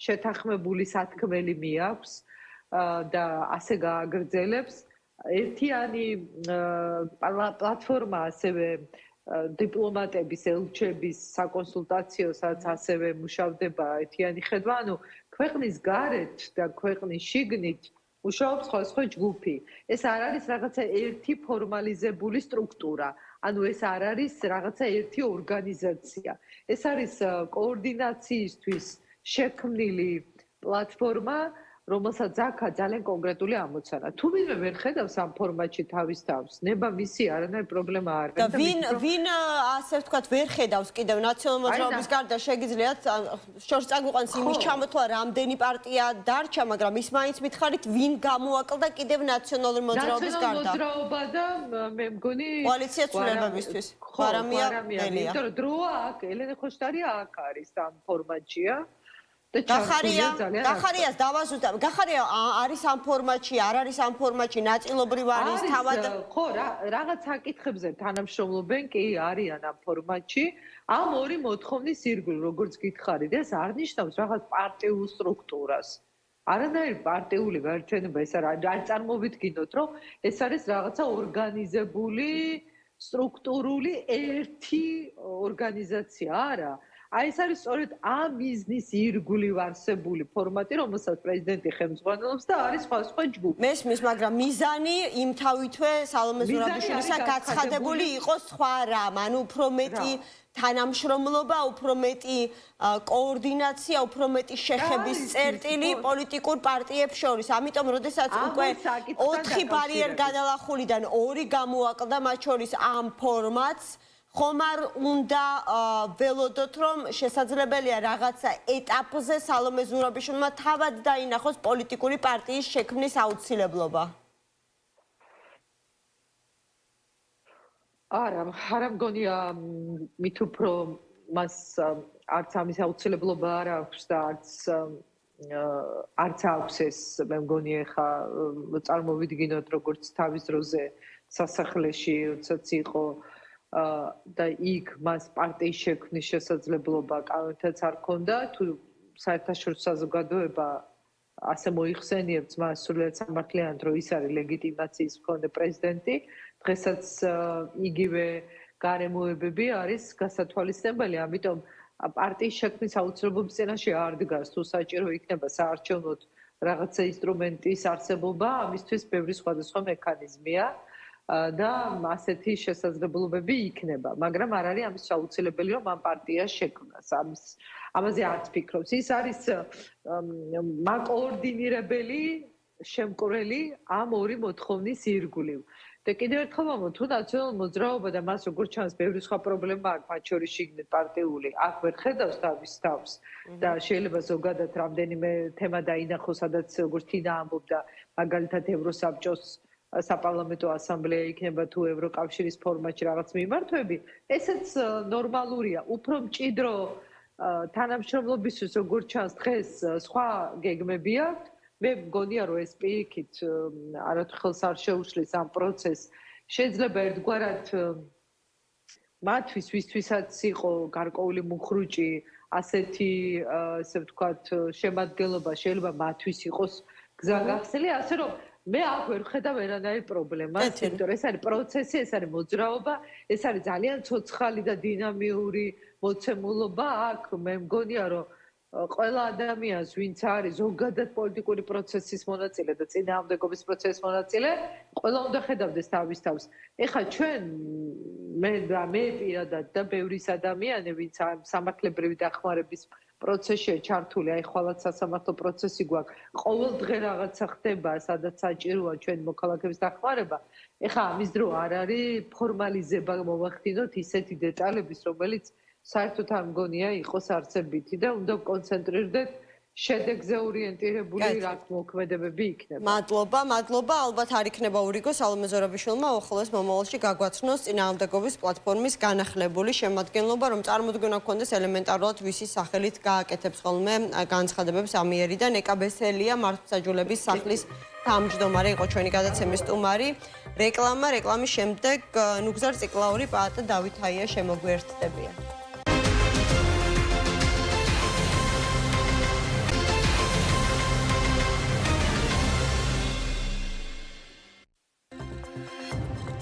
შეთანხმებული სათქმელი მიაქვს და ასე გააგრძელებს. ერთიანი პლატფორმა ასევე დიპლომატების, ელჩების საკონსულტაციოსაც ასევე მუშავდება ერთიანი ხედვა, ანუ ქვეყნის გარეთ და ქვეყნის შიგნით მუშაობს სხვადასხვა ჯგუფი. ეს არ არის რაღაცა ერთი ფორმალიზებული სტრუქტურა. ანუ ეს არ არის რაღაცა ერთი ორგანიზაცია. ეს არის კოორდინაციისთვის შექმნილი პლატფორმა, რომელსაც აქა ძალიან კონკრეტული ამოცანა. თუ ვინმე ვერ ხედავს ამ ფორმატში თავის თავს, ნება მისი არანაირი პრობლემა არ არის. და ვინ ასე ვთქვათ, ვერ ხედავს კიდევ ნაციონალური მოძრაობის გარდა შეგიძლიათ შორს წაგვიყვანს იმის ჩამოთვლა, რამდენი პარტია დარჩა, მაგრამ ის მაინც მითხარით, ვინ გამოაკლდა კიდევ ნაციონალური მოძრაობის გარდა. ნაციონალური მოძრაობა და მე მგონი კოალიცია ცვლილებებისთვის. ვარამია, იმიტომ რომ დროა აქ, ელენე ხოშტარია აქ არის ამ ფორმატშია. გახარიას დავაზუსტებ. გახარია არის ამ ფორმატში, არ არის ამ ფორმატში, ნაწილობრივ არის თავად. ხო, რაღაც საკითხებზე თანამშრომლობენ, კი, არიან ამ ფორმატში. ამ ორი მოთხოვნის ირგვლივ, როგორც გითხარით, ეს არ ნიშნავს რაღაც პარტიულ სტრუქტურას. არანაირი პარტიული გაერთიანება ეს არ წარმოვიდგინოთ, რომ ეს არის რაღაცა ორგანიზებული, სტრუქტურული ერთი ორგანიზაცია, არა. აი ეს არის სწორედ ამ ბიზნეს ირგვლივ არსებული ფორმატი, რომელსაც პრეზიდენტი ხელმძღვანელობს და არის სხვა ჯგუფი. მესმის, მაგრამ მიზანი იმთავითვე სალომე ზურაბიშვილისა გაცხადებული იყო სხვა რამ, ანუ უფრო მეტი თანამშრომლობა, უფრო მეტი კოორდინაცია, უფრო მეტი შეხების წერტილი პოლიტიკურ პარტიებს შორის. ამიტომ, როდესაც უკვე 4 ბარიერ გადალახულიდან 2 გამოაკლდა მათ შორის ამ ფორმატს, ხომ არ უნდა ველოდოთ, რომ შესაძლებელია რაღაცა ეტაპზე სალომე ზურაბიშვილმა თავად დაინახოს პოლიტიკური პარტიის შექმნის აუცილებლობა? არა მგონია მით უფრო მას არც ამის აუცილებლობა არ აქვს და არც აქვს ეს მე მგონია ხა წარმოვიდგინოთ როგორც თავის დროზე სასახლეში როდესაც იყო და იქ მას პარტიის შექმნის შესაძლებლობა კანონითაც არ ქონდა თუ საერთაშორისო საზოგადოება ასე მოიხსენიებს მას სრულიად სამართლიანად რომ ის არის ლეგიტიმაციის მქონე პრეზიდენტი დღესაც იგივე გარემოებები არის გასათვალისწინებელი ამიტომ პარტიის შექმნის აუცილებლობის წინაშე არ დგას თუ საჭირო იქნება საარჩევნოდ რაღაცა ინსტრუმენტის არსებობა ამისთვის ბევრი სხვადასხვა მექანიზმია და ასეთი შესაძლებლობები იქნება, მაგრამ არ არის ამის აუცილებელი, რომ ამ პარტიას შექმნას. ამაზე არც ფიქრობს. ის არის მაკოორდინირებელი შემკვრელი ამ ორი მოთხოვნის ირგვლივ. და კიდევ ერთხელ ვამბობ, თუ ნაციონალური მოძრაობა და მას როგორც ჩანს, ბევრი სხვა პრობლემა აქვს, მათ შორის შიგნით პარტიული, აქ ვერ ხედავს თავის თავს და შეიძლება ზოგადად რამდენიმე თემა დაინახოს, სადაც როგორც თინა ამბობდა, მაგალითად ევროსაბჭოს საპარლამენტო ასამბლეა იქნება თუ ევროკავშირის ფორმატში რაღაც მიმართვები, ესეც ნორმალურია. უფრო მჭიდრო თანამშრომლობისთვის როგორც ჩანს დღეს სხვა გეგმები აქვს. მე მგონია რომ ეს პირიქით არათუ ხელს არ შეუშლის ამ პროცესს. შეიძლება ერთგვარად მათთვის ვისთვისაც იყო გარკვეული მუხრუჭი ასეთი ესე ვთქვათ შემადგენლობა შეიძლება მათთვის იყოს გზა გახსნილი, ასე რომ მე აქ ვერ ხედავ ვერანაირ პრობლემას, იმიტომ რომ ეს არის პროცესი, ეს არის მოძრაობა, ეს არის ძალიან ცოცხალი და დინამიური მოცემულობა. აქ მე მგონია რომ ყველა ადამიანს, ვინც არის ზოგადად პოლიტიკური პროცესის მონაწილე და წინააღმდეგობის პროცესის მონაწილე, ყველა უნდა ხედავდეს თავის თავს. ეხლა ჩვენ მე პირადად და ბევრი ადამიანი, ვინც სამართლებრივი დახმარების პროცესშია ჩართული, აი ხვალაც სასამართლო პროცესი გვაქვს. ყოველ დღე რაღაცა ხდება, სადაც საჭიროა ჩვენ მოქალაქეების დახმარება. ეხლა ამის დრო არ არის ფორმალიზება მოვახდინოთ ისეთი დეტალების, რომელიც საერთოდ არ მგონია იყოს არსებითი და უნდა კონცენტრირდეთ შედეგზე ორიენტირებული რაც მოქმედებები იქნება. მადლობა, ალბათ არ იქნება ურიგო სალომე ზურაბიშვილმა უახლოეს მომავალში გაგვაცნოს წინააღმდეგობის პლატფორმის განახლებული შემადგენლობა, რომ წარმოდგენა გქონდეს ელემენტარულად ვისი სახელით გააკეთებს ხოლმე განცხადებებს ამიერიდან. ეკა ბესელია მართლმსაჯულების სახლის თავმჯდომარე იყო ჩვენი გადაცემის სტუმარი. რეკლამის შემდეგ ნუგზარ ციკლაური პაატა დავით აია შემოგვიერთდებიან.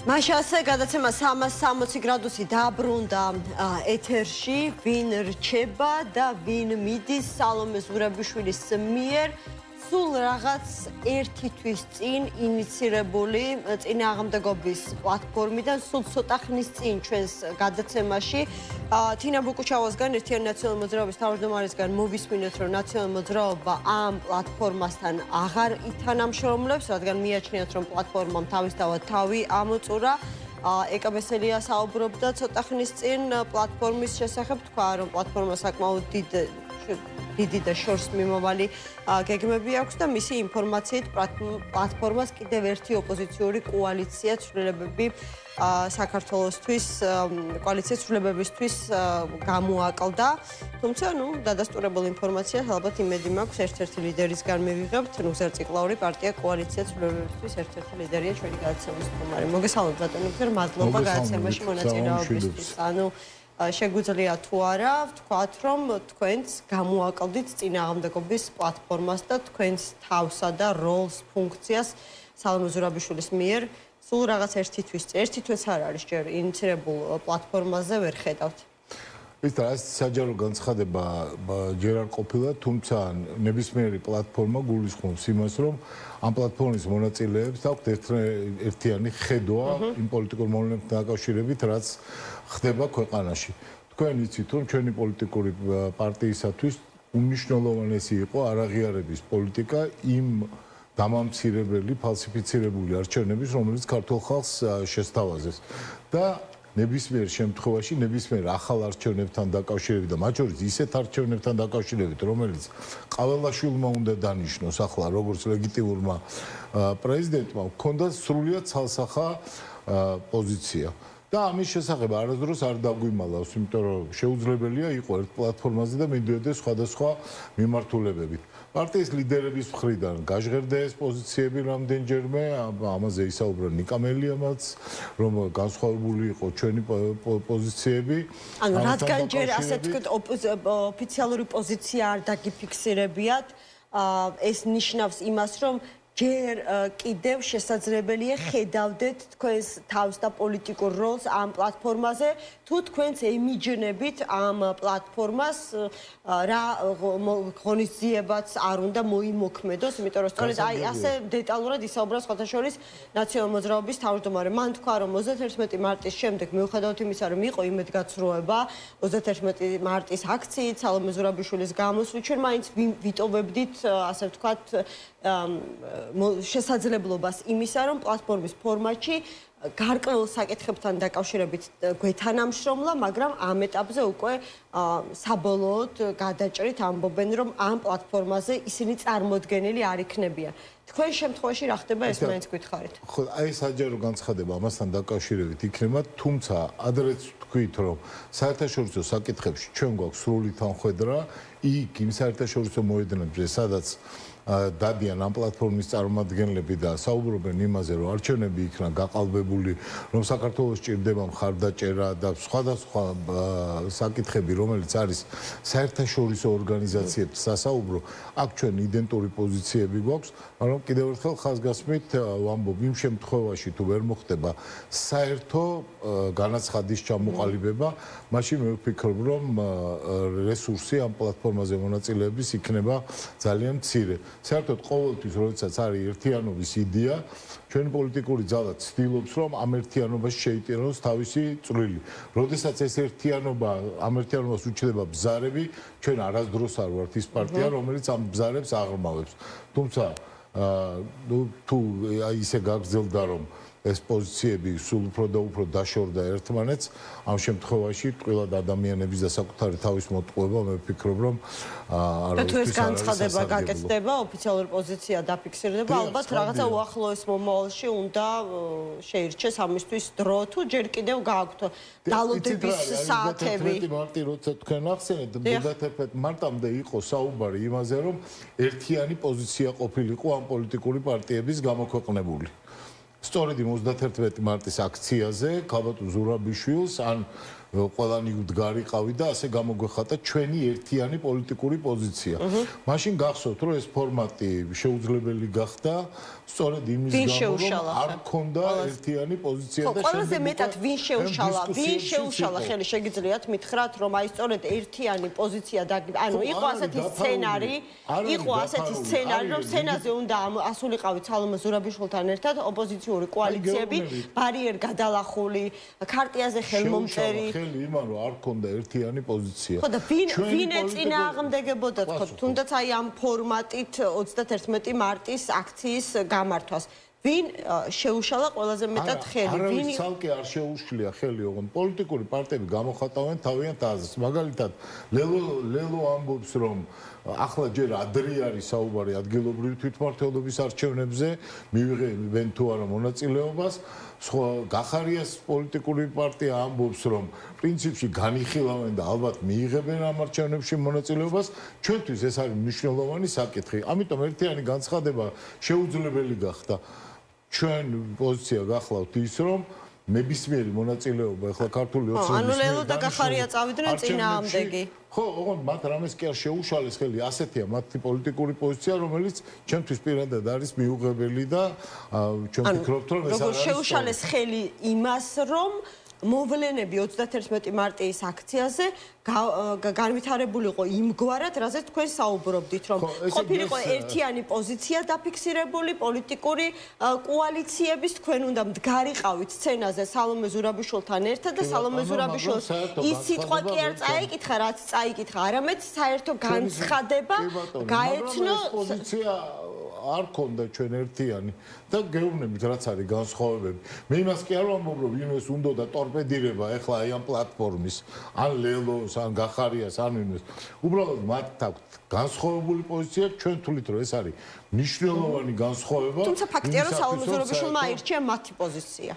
მაშასე გადაცემა 360 გრადუსი დაბრუნდა ეთერში, ვინ რჩება და ვინ მიდის სალომე ზურაბიშვილის მიერ სულ რაღაც ერთი თვის წინ ინიცირებული წინააღმდეგობის პლატფორმიდან სულ ცოტა ხნის წინ ჩვენს გადაცემაში თინა ბუკუჩავასგან ერთიანი ნაციონალური მოძრაობის თავმჯდომარესგან მოვისმინეთ, რომ ნაციონალური მოძრაობა ამ პლატფორმასთან აღარ ითანამშრომლებს, რადგან მიაჩნიათ, რომ პლატფორმამ თავისთავად თავი ამოწურა. ეკა ბესელია საუბრობდა ცოტა ხნის წინ პლატფორმის შესახებ, თქვა, რომ პლატფორმა საკმაოდ დიდი და შორს მიმავალი გეგმები აქვს და მისი ინფორმაციით პლატფორმას კიდევ ერთი ოპოზიციური კოალიცია ცვლილებები საქართველოსთვის კოალიციის ცვლილებებისთვის გამოაკლდა. თუმცა, დადასტურებულ ინფორმაციას ალბათ იმედი მაქვს ერთ-ერთი ლიდერისგან მივიღებთ. ნუგზარ ციკლაური პარტია კოალიცია ცვლილებებისთვის ერთ-ერთი ლიდერია ჩვენი გადაცემის სტუმარი. მოგესალმებით ბატონო ნუგზარ, მადლობა გადაცემაში მონაწილეობისთვის. შეგვიძლია თუ არა ვთქვათ, რომ თქვენც გამოაკლდით წინააღმდეგობის პლატფორმას და თქვენს თავსა და როლს, ფუნქციას სალომე ზურაბიშვილის მიერ სულ რაღაც ერთი თვეს არ არის ჯერ ინიცირებულ პლატფორმაზე ვერ ხედავთ. ის და საჯარო განცხადება ჯერ არ ყოფილა, თუმცა ნებისმიერი პლატფორმა გულისხმობს იმას, რომ ამ პლატფორმის მონაწილეებს აქვთ ერთიანი ხედვა იმ პოლიტიკურ მოვლენებთან დაკავშირებით, რაც ხდება ქვეყანაში. თქვენ იცით, რომ ჩვენი პოლიტიკური პარტიისათვის უმნიშვნელოვანესი იყო არაღიარების პოლიტიკა იმ დამამცირებელი, ფალსიფიცირებული არჩევნების, რომელიც ქართულ ხალხს შესთავაზეს და ნებისმიერ შემთხვევაში, ნებისმიერ ახალ არჩევნებთან დაკავშირებით და მათ შორის ისეთ არჩევნებთან დაკავშირებით, რომელიც ყაველაშვილმა უნდა დანიშნოს ახლა როგორც ლეგიტიმურმა პრეზიდენტმა, ჰქონდა სრულიად ცალსახა პოზიცია. და ამის შესახებ არასდროს არ დაგვიმალავს, იმიტომ რომ შეუძლებელია იყო ერთ პლატფორმაზე და მიდიოდეს სხვადასხვა მიმართულებებით. პარტიის ლიდერების მხრიდან გაჟღერდა ეს პოზიციები რამდენჯერმე, ამაზე ისაუბრა ნიკა მელიამაც, რომ განსხვავებული იყო ჩვენი პოზიციები. ანუ რადგან ჯერ ასე თქვით ოფიციალური პოზიცია არ დაგიფიქსირებიათ, ეს ნიშნავს იმას, რომ ჯერ კიდევ შესაძლებელია ხედავდეთ თქვენს თავს და პოლიტიკურ როლს ამ პლატფორმაზე, თუ თქვენც ემიჯნებით ამ პლატფორმას რა ღონისძიებაც არ უნდა მოიმოქმედოს, იმიტომ რომ სწორედ აი ასე დეტალურად ისაუბრა სხვათა შორის ნაციონალური მოძრაობის თავმჯდომარე. მან თქვა, რომ 31 მარტის შემდეგ მიუხედავად იმისა, რომ იყო იმედგაცრუება 31 მარტის აქციით, სალომე ზურაბიშვილის გამოსვლით, ჩვენ მაინც ვიტოვებდით, ასე ვთქვათ, შესაძლებლობას იმისა, რომ პლატფორმის ფორმატში გარკვეულ საკითხებთან დაკავშირებით გვეთანამშრომლა, მაგრამ ამ ეტაპზე უკვე საბოლოოდ გადაჭრით ამბობენ, რომ ამ პლატფორმაზე ისინი წარმოდგენილი არ იქნებიან. თქვენ შემთხვევაში რა ხდება, ეს მაინც გითხარით. ხო, აი საჯარო განცხადება ამასთან დაკავშირებით იქნება, თუმცა ადრეც თქვით, რომ საერთაშორისო საკითხებში ჩვენ გვაქვს სრული თანხმედრა იქ იმ საერთაშორისო მოედნებზე, სადაც დადიან ამ პლატფორმის წარმომადგენლები და საუბრობენ იმაზე, რომ არჩევნები იქნა გაყალბებული, რომ საქართველოს ჭირდება მხარდაჭერა და სხვადასხვა საკითხები, რომელიც არის საერთაშორისო ორგანიზაციებს სასაუბრო, აქ ჩვენ იდენტური პოზიციები გვაქვს, მაგრამ კიდევ ერთხელ ხაზგასმით ვამბობ, იმ შემთხვევაში თუ ვერ მოხდება საერთო განაცხადის ჩამოყალიბება, მაშინ მე ვფიქრობ, რომ რესურსი ამ პლატფორმაზე მონაწილეების იქნება ძალიან მცირე. საერთოდ ყოველთვის როდესაც არის ერთიანობის იდეა, ჩვენი პოლიტიკური ძალა ცდილობს, რომ ამ ერთიანობაში შეიტანოს თავისი წვლილი. როდესაც ეს ამ ერთიანობას უჩნდება ბზარები, ჩვენ არასდროს არ ვართ ის პარტია, რომელიც ამ ბზარებს აღრმავებს. თუმცა თუ ისე გაგრძელდა, რომ ეს პოზიციები სულ უფრო და უფრო დაშორდა ერთმანეთს, ამ შემთხვევაში ტყუილად ადამიანების და საკუთარი თავის მოტყუება, მე ვფიქრობ, რომ და თუ ეს განცხადება გაკეთდება, ოფიციალური პოზიცია დაფიქსირდება, ალბათ რაღაცა უახლოეს მომავალში უნდა შეირჩეს ამისთვის დრო, თუ ჯერ კიდევ გააქვთ დალოდების საათები. 31 მარტი როცა თქვენ ახსენეთ, 31 მარტამდე იყო საუბარი იმაზე, რომ ერთიანი პოზიცია ყოფილიყო ამ პოლიტიკური პარტიების გამოქვეყნებული. სწორედ 31 მარტის აქციაზე ქალბატონ ზურაბიშვილს ან ყველანი ვდგარიყავი და ასე გამოგვეხატა ჩვენი ერთიანი პოლიტიკური პოზიცია. მაშინ გახსოვთ, რომ ეს ფორმატი შეუძლებელი გახდა სწორედ იმის გამო, რომ არ ჰქონდა ერთიანი პოზიცია და ყველაზე მეტად ვინ შეუშალა ხელი შეგიძლიათ მითხრათ, რომ აი სწორედ ერთიანი პოზიცია და ანუ იყო ასეთი სცენარი, რომ სცენაზე უნდა ასულიყავით სალომე ზურაბიშვილთან ერთად ოპოზიციური კოალიციები, ბარიერ გადალახული, ქარტიაზე ხელმომწერი იმან რომ არ ქონდა ერთიანი პოზიცია. ხო და ვინ ეწინააღმდეგებოდა თქო, თუნდაც აი ამ ფორმატით 31 მარტის აქციის გამართვას. ვინ შეუშალა ყველაზე მეტად ხელი? ვინ ცალკე არ შეუშლია ხელი, ოღონდ პოლიტიკური პარტიები გამოხატავენ თავიანთ აზრს. მაგალითად, ლელო ამბობს, რომ ახლა ჯერ ადრე არის საუბარი ადგილობრივი თვითმმართველობის არჩევნებზე, მივიღებენ თუ არა მონაწილეობას. სხვა გახარიას პოლიტიკური პარტია ამბობს, რომ პრინციპში განიხილავენ და ალბათ მიიღებენ ამ არჩევნებში მონაწილეობას. ჩვენთვის ეს არის მნიშვნელოვანი საკითხი. ამიტომ ერთიანი განცხადება შეუძლებელი გახდა. ჩვენ პოზიცია გახლავთ ის, რომ ნებისმიერი მონაწილეობა ახლა ქართული ოცნების ანუ ლელო და გახარია წავიდნენ წინააღმდეგი. ხო, ოღონდ მათ რამეს კი არ შეუშალეს ხელი, ასეთია მათი პოლიტიკური პოზიცია, რომელიც ჩემთვის პირადად არის მიუღებელი და ჩვენ ვფიქრობთ, რომ ეს არის როგორ შეუშალეს ხელი იმას, რომ მოვლენები 31 მარტის აქციაზე განვითარებული იყო იმგვარად, რაზეც თქვენ საუბრობდით, რომ ყოფილიყო ერთიანი პოზიცია დაფიქსირებული პოლიტიკური კოალიციების, თქვენ უნდა მდგარიყავით სცენაზე სალომე ზურაბიშვილთან ერთად და სალომე ზურაბიშვილს ის სიტყვა კი არ წაიკითხა, რაც წაიკითხა, არამედ საერთო განცხადება გაეცნო პოზიცია არ ქონდა ჩვენ ერთიანი და გეუბნებით რაც არის განსხვავებები. მე იმას კი არ ვამბობ, რომ ვინმეს უნდა და ტორპედირება ახლა აი ამ პლატფორმის, ან ლელოს, ან გახარიას, ან ვინმეს. უბრალოდ მათ აქვთ განსხვავებული პოზიცია, ჩვენ თulit რომ ეს არის მნიშვნელოვანი განსხვავება. თუმცა ფაქტია, რომ სალომე ზურაბიშვილმა აირჩია მათი პოზიცია.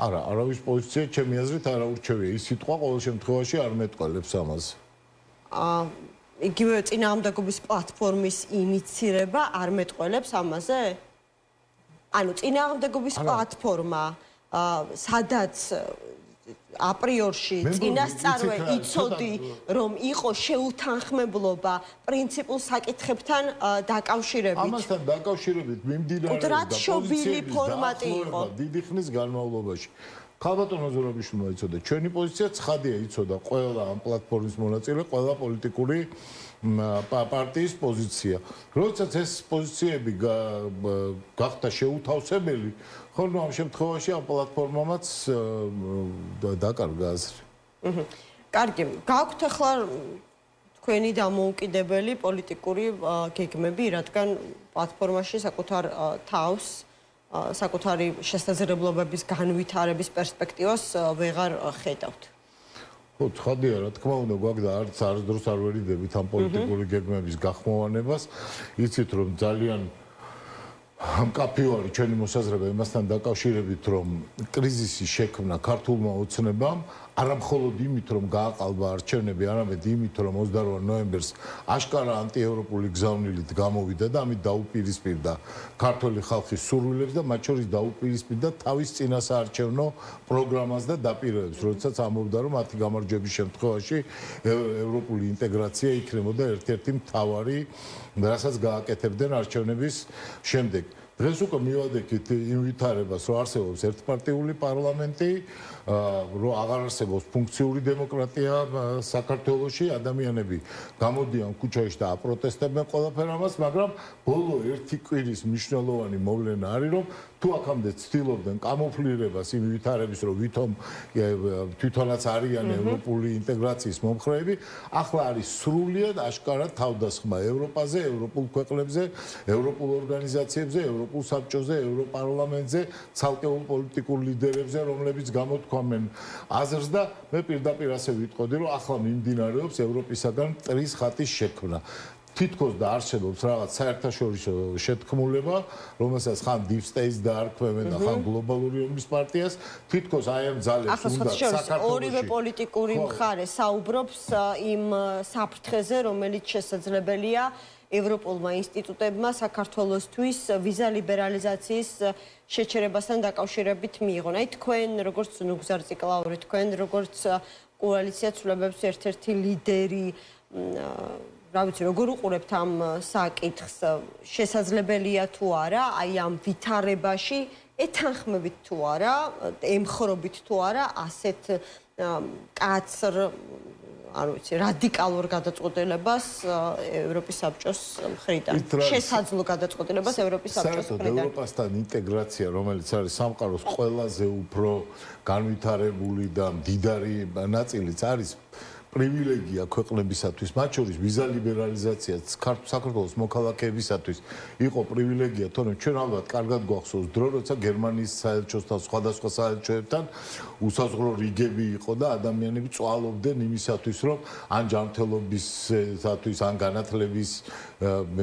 არა, არავის პოზიცია ჩემი აზრით არ აურჩევია. ის სიტყვა ყოველ შემთხვევაში არ მეტყველებს ამას. იგივე წინააღმდეგობის პლატფორმის ინიცირება არ მეტყველებს ამაზე? ანუ წინააღმდეგობის პლატფორმა, სადაც აპრიორში წინასწარვე იცოდი, რომ იყო შეუთანხმებლობა პრინციპულ საკითხებთან დაკავშირებით. ამასთან დაკავშირებით მიმდინარეობდა პოზიციური ფორმატი იყო დიდი ხნის განმავლობაში. ქალბატონო ზურაბიშვილმა იცოდა, ჩვენი პოზიცია ცხადია, იცოდა ყველა ამ პლატფორმის მონაწილე, ყველა პოლიტიკური პარტიის პოზიცია. როდესაც ეს პოზიციები გახდა შეუთავსებელი, ხოლმე ამ შემთხვევაში ამ პლატფორმამაც დაკარგა აზრი. კარგი, გაქვთ ახლა თქვენი დამოუკიდებელი პოლიტიკური გეგმები, რადგან პლატფორმაში საკუთარ თავს საკუთარი შესაძლებლობების განვითარების პერსპექტივას ვეღარ ხედავთ. ხო, ცხადია, რა თქმა უნდა, გვაქვს არც დროს არ ვერიდებით ამ პოლიტიკური გეგმების გახმოვანებას. იცით, რომ ძალიან მკაფიო არის ჩვენი მოსაზრება იმასთან დაკავშირებით, რომ კრიზისი შექმნა ქართულმა ოცნებამ, არა მხოლოდ იმით, რომ გააყალბა არჩევნები, არამედ იმით, რომ 28 ნოემბერს აშკარა ანტიევროპული გზავნილით გამოვიდა და ამით დაუპირისპირდა ქართული ხალხის სურვილებს და მათ შორის დაუპირისპირდა თავის წინასაარჩევნო პროგრამას და დაპირებებს, როდესაც ამბობდა, რომ მათი გამარჯვების შემთხვევაში ევროპული ინტეგრაცია იქნებოდა ერთ-ერთი მთავარი, რასაც გააკეთებდნენ არჩევნების შემდეგ. დღეს უკვე მივადექით იმ ვითარებას, რომ არსებობს ერთპარტიული პარლამენტი, რომ აღარ არსებობს ფუნქციური დემოკრატია საქართველოში, ადამიანები გამოდიან ქუჩაში და აპროტესტებენ ყველაფერ ამას, მაგრამ ბოლო ერთი კვირის მნიშვნელოვანი მოვლენა არის, რომ თუ აქამდე ცდილობდნენ კამოფლირებას იმ ვითარების, რომ თვითონაც არიან ევროპული ინტეგრაციის მომხრეები, ახლა არის სრულიად აშკარად თავდასხმა ევროპაზე, ევროპულ ქვეყნებზე, ევროპულ ორგანიზაციებზე, ევროპულ საბჭოზე, ევროპარლამენტზე, ცალკეულ პოლიტიკურ ლიდერებზე, რომლებიც გამოთქვამენ აზრს და მე პირდაპირ ასე ვიტყოდი, რომ ახლა მიმდინარეობს ევროპისაგან მტრის ხატის შექმნა. თითქოს და არსებობს რაღაც საერთაშორისო შეთქმულება, რომელსაც ხან Deep State დაარქმევენ და ხან გლობალური ომის პარტიას, თითქოს აი ამ ძალებს უნდა საქართველოში ორივე პოლიტიკური მხარე საუბრობს იმ საფრთხეზე, რომელიც შესაძლებელია ევროპულმა ინსტიტუტებმა საქართველოსთვის ვიზა ლიბერალიზაციის შეჩერებასთან დაკავშირებით მიიღონ. აი თქვენ როგორც ნუგზარ ციკლაური, თქვენ როგორც კოალიცია ცვლილებების ერთ-ერთი ლიდერი, რა ვიცი, როგორ უყურებთ ამ საკითხს, შესაძლებელია თუ არა, აი ამ ვითარებაში ეთანხმებით თუ არა, ემხრობით თუ არა ასეთ კაცრ არ ვიცი, რადიკალურ გადაწყვეტილებას ევროპის საბჭოს მხრიდან. შესაძლო გადაწყვეტილებას ევროპის საბჭოს მხრიდან. ევროპასთან ინტეგრაცია, რომელიც არის სამყაროს ყველაზე უფრო განვითარებული და მდიდარი ნაწილიც არის პრივილეგია ქვეყნებისათვის, მათ შორის ვიზა ლიბერალიზაციაც საქართველოს მოქალაქეებისათვის იყო პრივილეგია, თორემ ჩვენ ალბათ კარგად გვახსოვს დრო, როცა გერმანიის საელჩოსთან, სხვადასხვა საელჩოებთან უსაზღვრო რიგები იყო და ადამიანები წვალობდნენ იმისათვის, რომ ან ჯანმრთელობისათვის, ან განათლების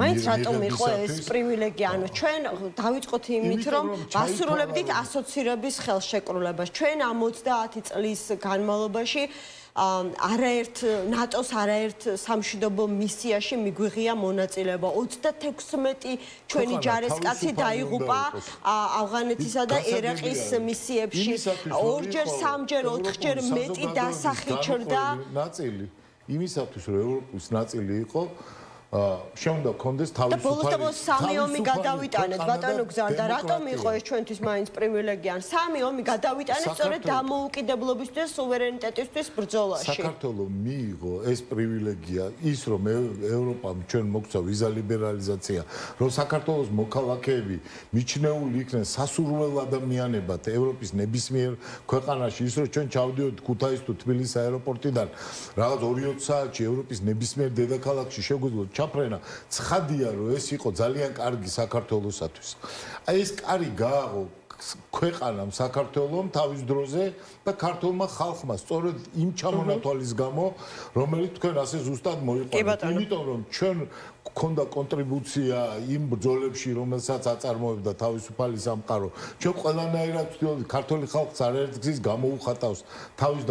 მაინც რატომ იყო ეს პრივილეგია? ანუ ჩვენ დავიწყოთ იმით, რომ ვასრულებდით ასოცირების ხელშეკრულებას. ჩვენ ამ 30 წლის განმავლობაში არაერთ ნატოს არაერთ სამშვიდობო მისიაში მიგვიღია მონაწილეობა. 36 ჩვენი ჯარისკაცი დაიღუპა ავღანეთისა და ერაყის მისიებში. ორჯერ, სამჯერ, ოთხჯერ მეტი დასახი ჩრდა. ნაწილი იმისათვის, რომ ევროპის ნაწილი იყო შეუნდა კონდეს თავისუფალი. და ბოლოს სამი ომი გადავიტანეთ, ბატონო გზარდა, რატომ იყო ეს ჩვენთვის მაინც პრივილეგია? სამი ომი გადავიტანეთ სწორედ დამოუკიდებლობისთვის და სუვერენიტეტისთვის ბრძოლაში. საქართველოს მიიღო ეს პრივილეგია ის რომ ევროპამ ჩვენ მოგცა ვიზა ლიბერალიზაცია, რომ საქართველოს მოქალაქეები მიჩნეული იქნენ სასურველ ადამიანებად ევროპის ნებისმიერ ქვეყანაში, ის რომ ჩვენ ჩავდიოდით ქუთაისის თუ თბილისის აეროპორტიდან რაღაც 2-3 საათში ევროპის ნებისმიერ დედაქალაქში შეგვიძლია ჩაფრენა, ცხადია რომ ეს იყო ძალიან კარგი საქართველოსათვის. აი ეს კარი გააღო ქვეყანამ საქართველოს თავის დროზე და ქართულმა ხალხმა სწორედ იმ ჩამონათვალის გამო, რომელიც თქვენ ასე ზუსტად მოიყვანეთ. იმიტომ რომ ჩვენ გქონდა კონტრიბუცია იმ ბრძოლებში, რომელსაც აწარმოებდა თავისუფალი სამყარო. ჩვენ ყველანაირად ვთქვით, ქართული ხალხს არაერთ გზის გამოუხატავს თავის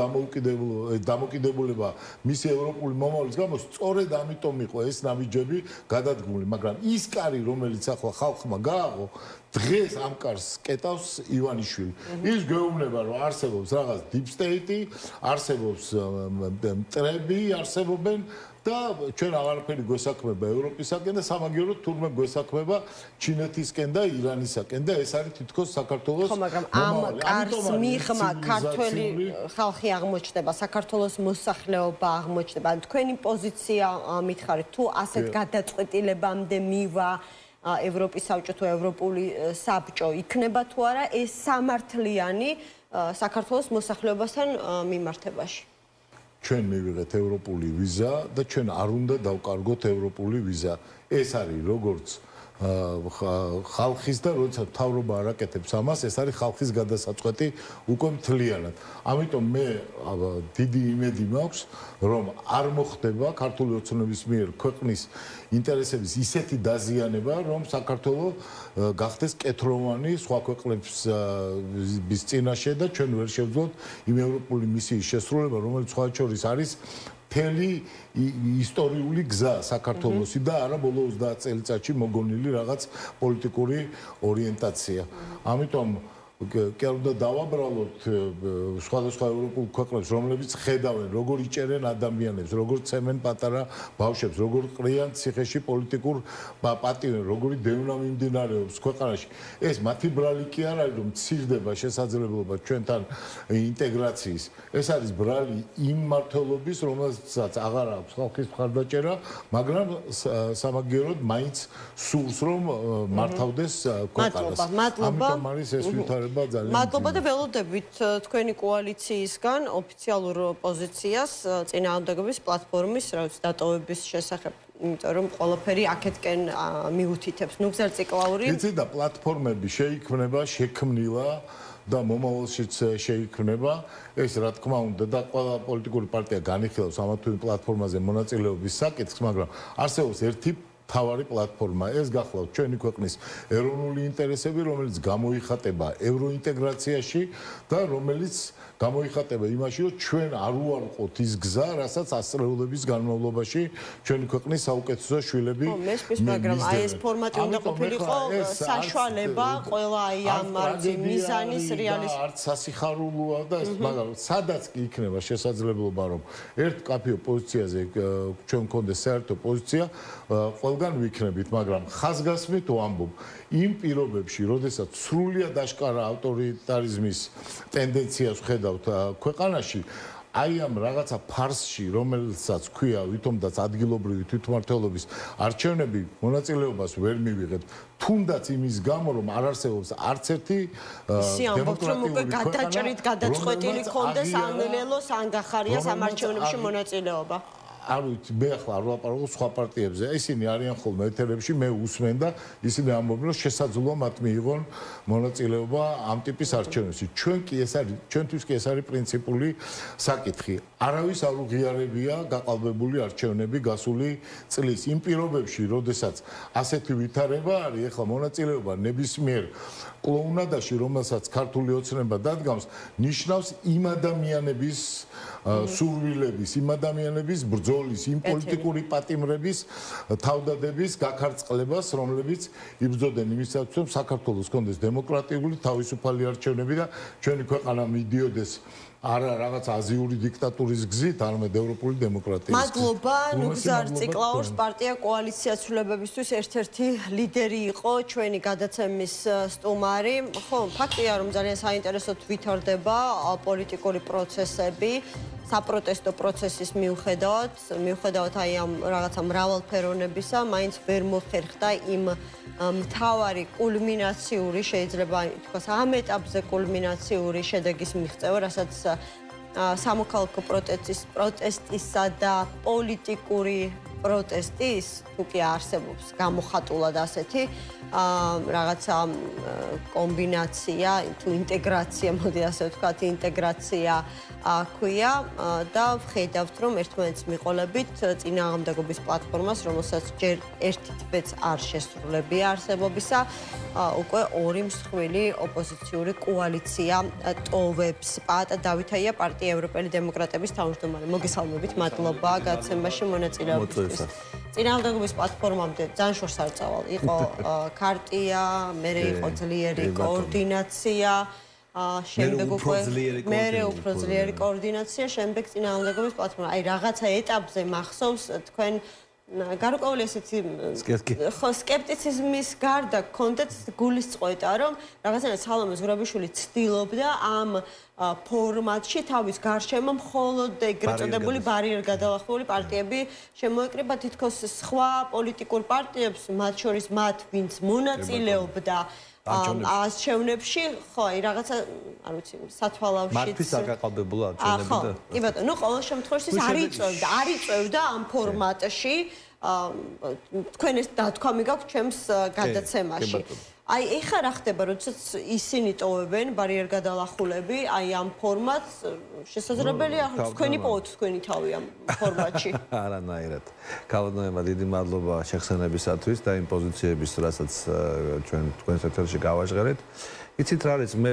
დამოკიდებულება მისი ევროპული მომავლის გამო, სწორედ ამიტომ იყო ეს ნაბიჯები გადადგმული, მაგრამ ის კარი, რომელიც ახლა ხალხმა გააღო, დღეს ამ კარს კეტავს ივანიშვილი. ის გეუბნება, რომ არსებობს რაღაც deep state-ი, არსებობს მტრები, არსებობენ და ჩვენ აღარაფერი გვესაქმება ევროპისაკენ და სამაგიეროდ თურმე გვესაქმება ჩინეთისკენ და ირანისაკენ და ეს არის თითქოს საქართველოს ხო, მაგრამ ამ კარს მიღმა ქართველი ხალხი აღმოჩნდება, საქართველოს მოსახლეობა აღმოჩნდება. თქვენი პოზიცია მითხარით, თუ ასეთ გადაწყვეტილებამდე მივა ევროპის საბჭო თუ ევროპული საბჭო იქნება თუ არა ეს სამართლიანი საქართველოს მოსახლეობასთან მიმართებაში? ჩვენ მივიღეთ ევროპული ვიზა და ჩვენ არ უნდა დავკარგოთ ევროპული ვიზა. ეს არის როგორც ხალხის და როცა მთავრობა არ აკეთებს ამას, ეს არის ხალხის გადასაწყვეტი უკვე მთლიანად. ამიტომ მე დიდი იმედი მაქვს, რომ არ მოხდება ქართული ოცნების მიერ ქვეყნის ინტერესების ისეთი დაზიანება, რომ საქართველოს გახდეს კეთროვანი სხვა ქვეყნების წინაშე და ჩვენ ვერ შევძლოთ იმ ევროპული მისიის შესრულება, რომელიც სხვა შორის არის მთელი ისტორიული გზა საქართველოსი და არა ბოლო 30 წელიწადში მოგონილი რაღაც პოლიტიკური ორიენტაცია. ამიტომ კი არ უნდა დავაბრალოთ სხვადასხვა ევროპულ ქვეყნებს, რომლებიც ხედავენ, როგორ იჭერენ ადამიანებს, როგორ ცემენ პატარა ბავშვებს, როგორ ყრიან ციხეში პოლიტიკურ პატივენ, როგორი დევნა მიმდინარეობს ქვეყანაში. ეს მათი ბრალი კი არ არის, რომ მცირდება შესაძლებლობა ჩვენთან ინტეგრაციის. ეს არის ბრალი იმ მმართველობის, რომელსაც აღარ აქვს ხალხის მხარდაჭერა, მაგრამ სამაგიეროდ მაინც სურს, რომ მართავდეს ქვეყანას. ამიტომ არის ეს ვითარება. მადლობა და ველოდებით თქვენი კოალიციისგან ოფიციალურ პოზიციას წინააღმდეგობის პლატფორმის დატოვების შესახებ, იმიტომ რომ ყველაფერი აქეთკენ მიუთითებს. ნუ გზარ ციკლაური. იცით და პლატფორმები შეიქმნება, შექმნილა და მომავალშიც შეიქმნება. ეს რა თქმა უნდა და ყველა პოლიტიკური პარტია განიხილავს ამა თუ იმ პლატფორმაზე მონაწილეობის საკითხს, მაგრამ არსებობს ერთი თავარი პლატფორმა. ეს გახლავთ ჩვენი ქვეყნის ეროვნული ინტერესები, რომელიც გამოიხატება ევროინტეგრაციაში და რომელიც გამოიხატება იმაში, რომ ჩვენ არ უარყოთ ის გზა, რასაც ასწლეულების განმავლობაში ჩვენი ქვეყნის საუკეთესო შვილები მისდევენ. მაგრამ აი ეს ფორმატი უნდა ყოფილიყო საშუალება ყველა აი ამ მიზანის რეალიზაციის. არც სასიხარულოა და ეს, მაგრამ სადაც კი იქნება შესაძლებლობა, რომ ერთ კაფეო პოზიციაზე ჩვენ მქონდეს საერთო პოზიცია, ყველგან ვიქნებით, მაგრამ ხაზგასმით ვამბობ, იმ პირობებში, როდესაც სრულიად აშკარა ავტორიტარიზმის ტენდენციას ვხედავთ ქვეყანაში, აი ამ რაღაცა ფარსში, რომელსაც ქვია ვითომაც ადგილობრივი თვითმმართველობის არჩევნები, μονაწილეობას ვერ მივიღებთ. თუნდაც იმის გამო, რომ არ არსებობს არც ერთი დემოკრატიული გადაჭრით გადაწყვეტილი კონდეს ანელელოს ანგახარიას ამ არჩევნებში მონაწილეობა. არ ვიცი, მე ახლა არ ვლაპარაკობ სხვა პარტიებზე. ისინი არიან ხოლმე ეთერებში, მე უსმენ და ისინი ამბობენ, რომ შესაძლოა მათ მიიღონ მონაწილეობა ამ ტიპის არჩევნებში. ჩვენ კი ეს არის, ჩვენთვის კი ეს არის პრინციპული საკითხი. არავის არ უღიარებია გაყალბებული არჩევნები გასული წლის იმ პირობებში, როდესაც ასეთი ვითარება არის, ახლა მონაწილეობა ნებისმიერ კლოუნადაში, რომელსაც ქართული ოცნება დადგამს, ნიშნავს იმ ადამიანების სურვილების, იმ ადამიანების ბრძოლის, იმ პოლიტიკური პატიმრების თავდადების გაქარწყლებას, რომლებიც იბრძოდნენ იმისათვის, რომ საქართველოს კონდეს დემოკრატიული თავისუფალი არჩევნები და ჩვენი ქვეყანა მიდიოდეს არა რაღაც აზიური დიქტატურის გზით, არამედ ევროპული დემოკრატიის. მადლობა, ნუგზარ ციკლაურს პარტია კოალიცია ცვლილებებისთვის ერთ-ერთი ლიდერი იყო ჩვენი გადაცემის სტუმარი. ხო, ფაქტია, რომ ძალიან საინტერესოდ ვითარდება პოლიტიკური პროცესები. საპროტესტო პროცესის მიუხედავად აი ამ რაღაცა მრავალფეროვნებისა, მაინც ვერ მოხერხდა იმ მთავარი კულმინაციური, შეიძლება ითქვას, ამ ეტაპზე კულმინაციური შედეგის მიღწევა, რასაც სამოქალაქო პროტესტისა და პოლიტიკური პროტესტის, თუ კი არსებობს გამოხატულად ასეთი რაღაცა კომბინაცია, თუ ინტეგრაცია, მოდი ასე ვთქვათ, ინტეგრაცია ქვია და ვხედავთ, რომ ერთმანეთს მიყოლებით წინააღმდეგობის პლატფორმას, რომელსაც ჯერ ერთი თვეც არ შესრულებია არსებობისა, უკვე ორი მსხვილი ოპოზიციური კოალიცია ტოვებს. პაატა დავითაია, პარტია ევროპელი დემოკრატების თავმჯდომარე. მოგესალმებით, მადლობა გადაცემაში მონაწილეობისთვის. წინააღმდეგობის პლატფორმამდე ძალიან შორს არ წავალ. იყო ქარტია, მერე იყო ძლიერი კოორდინაცია, შემდეგ უკვე მერე უფრო ძლიერი კოორდინაცია, შემდეგ წინააღმდეგობის პლატფორმა. აი რაღაცა ეტაპზე მახსოვს თქვენ გარკვეული ესეთი სკეპტიციზმის გარდა გქონდეთ გულის წყვეტა, რომ რაღაცნაირად სალომე ზურაბიშვილი ცდილობდა ამ ფორმატში თავის გარშემო მხოლოდ ეგრეთ წოდებული ბარიერ გადალახული პარტიები შემოეკრიბა თითქოს სხვა პოლიტიკურ პარტიებს, მათ შორის მათ, ვინც მონაწილეობდა არჩევნებში, ხო, აი რაღაცა, არ ვიცი, სათვალავშიც მართვის არ გაყალბებულა არჩევნები და კი ბატონო, ნუ ყოველ შემთხვევაში არ იწევდა ამ ფორმატში თქვენ ეს დათქვამი გაქვთ ჩემს გადაცემაში. აი, ეხლა რა ხდება, როდესაც ისინი ტოვებენ ბარიერ გადალახულები, აი ამ ფორმატს შესაძლებელია თქვენი პოუთ თქვენი თავი ამ ფორმატში. არანაირად. კალოდნოება დიდი მადლობა შეხსენებისათვის და იმ პოზიციების, რასაც თქვენს ეთერში გავაჟღერეთ. იცით რა არის, მე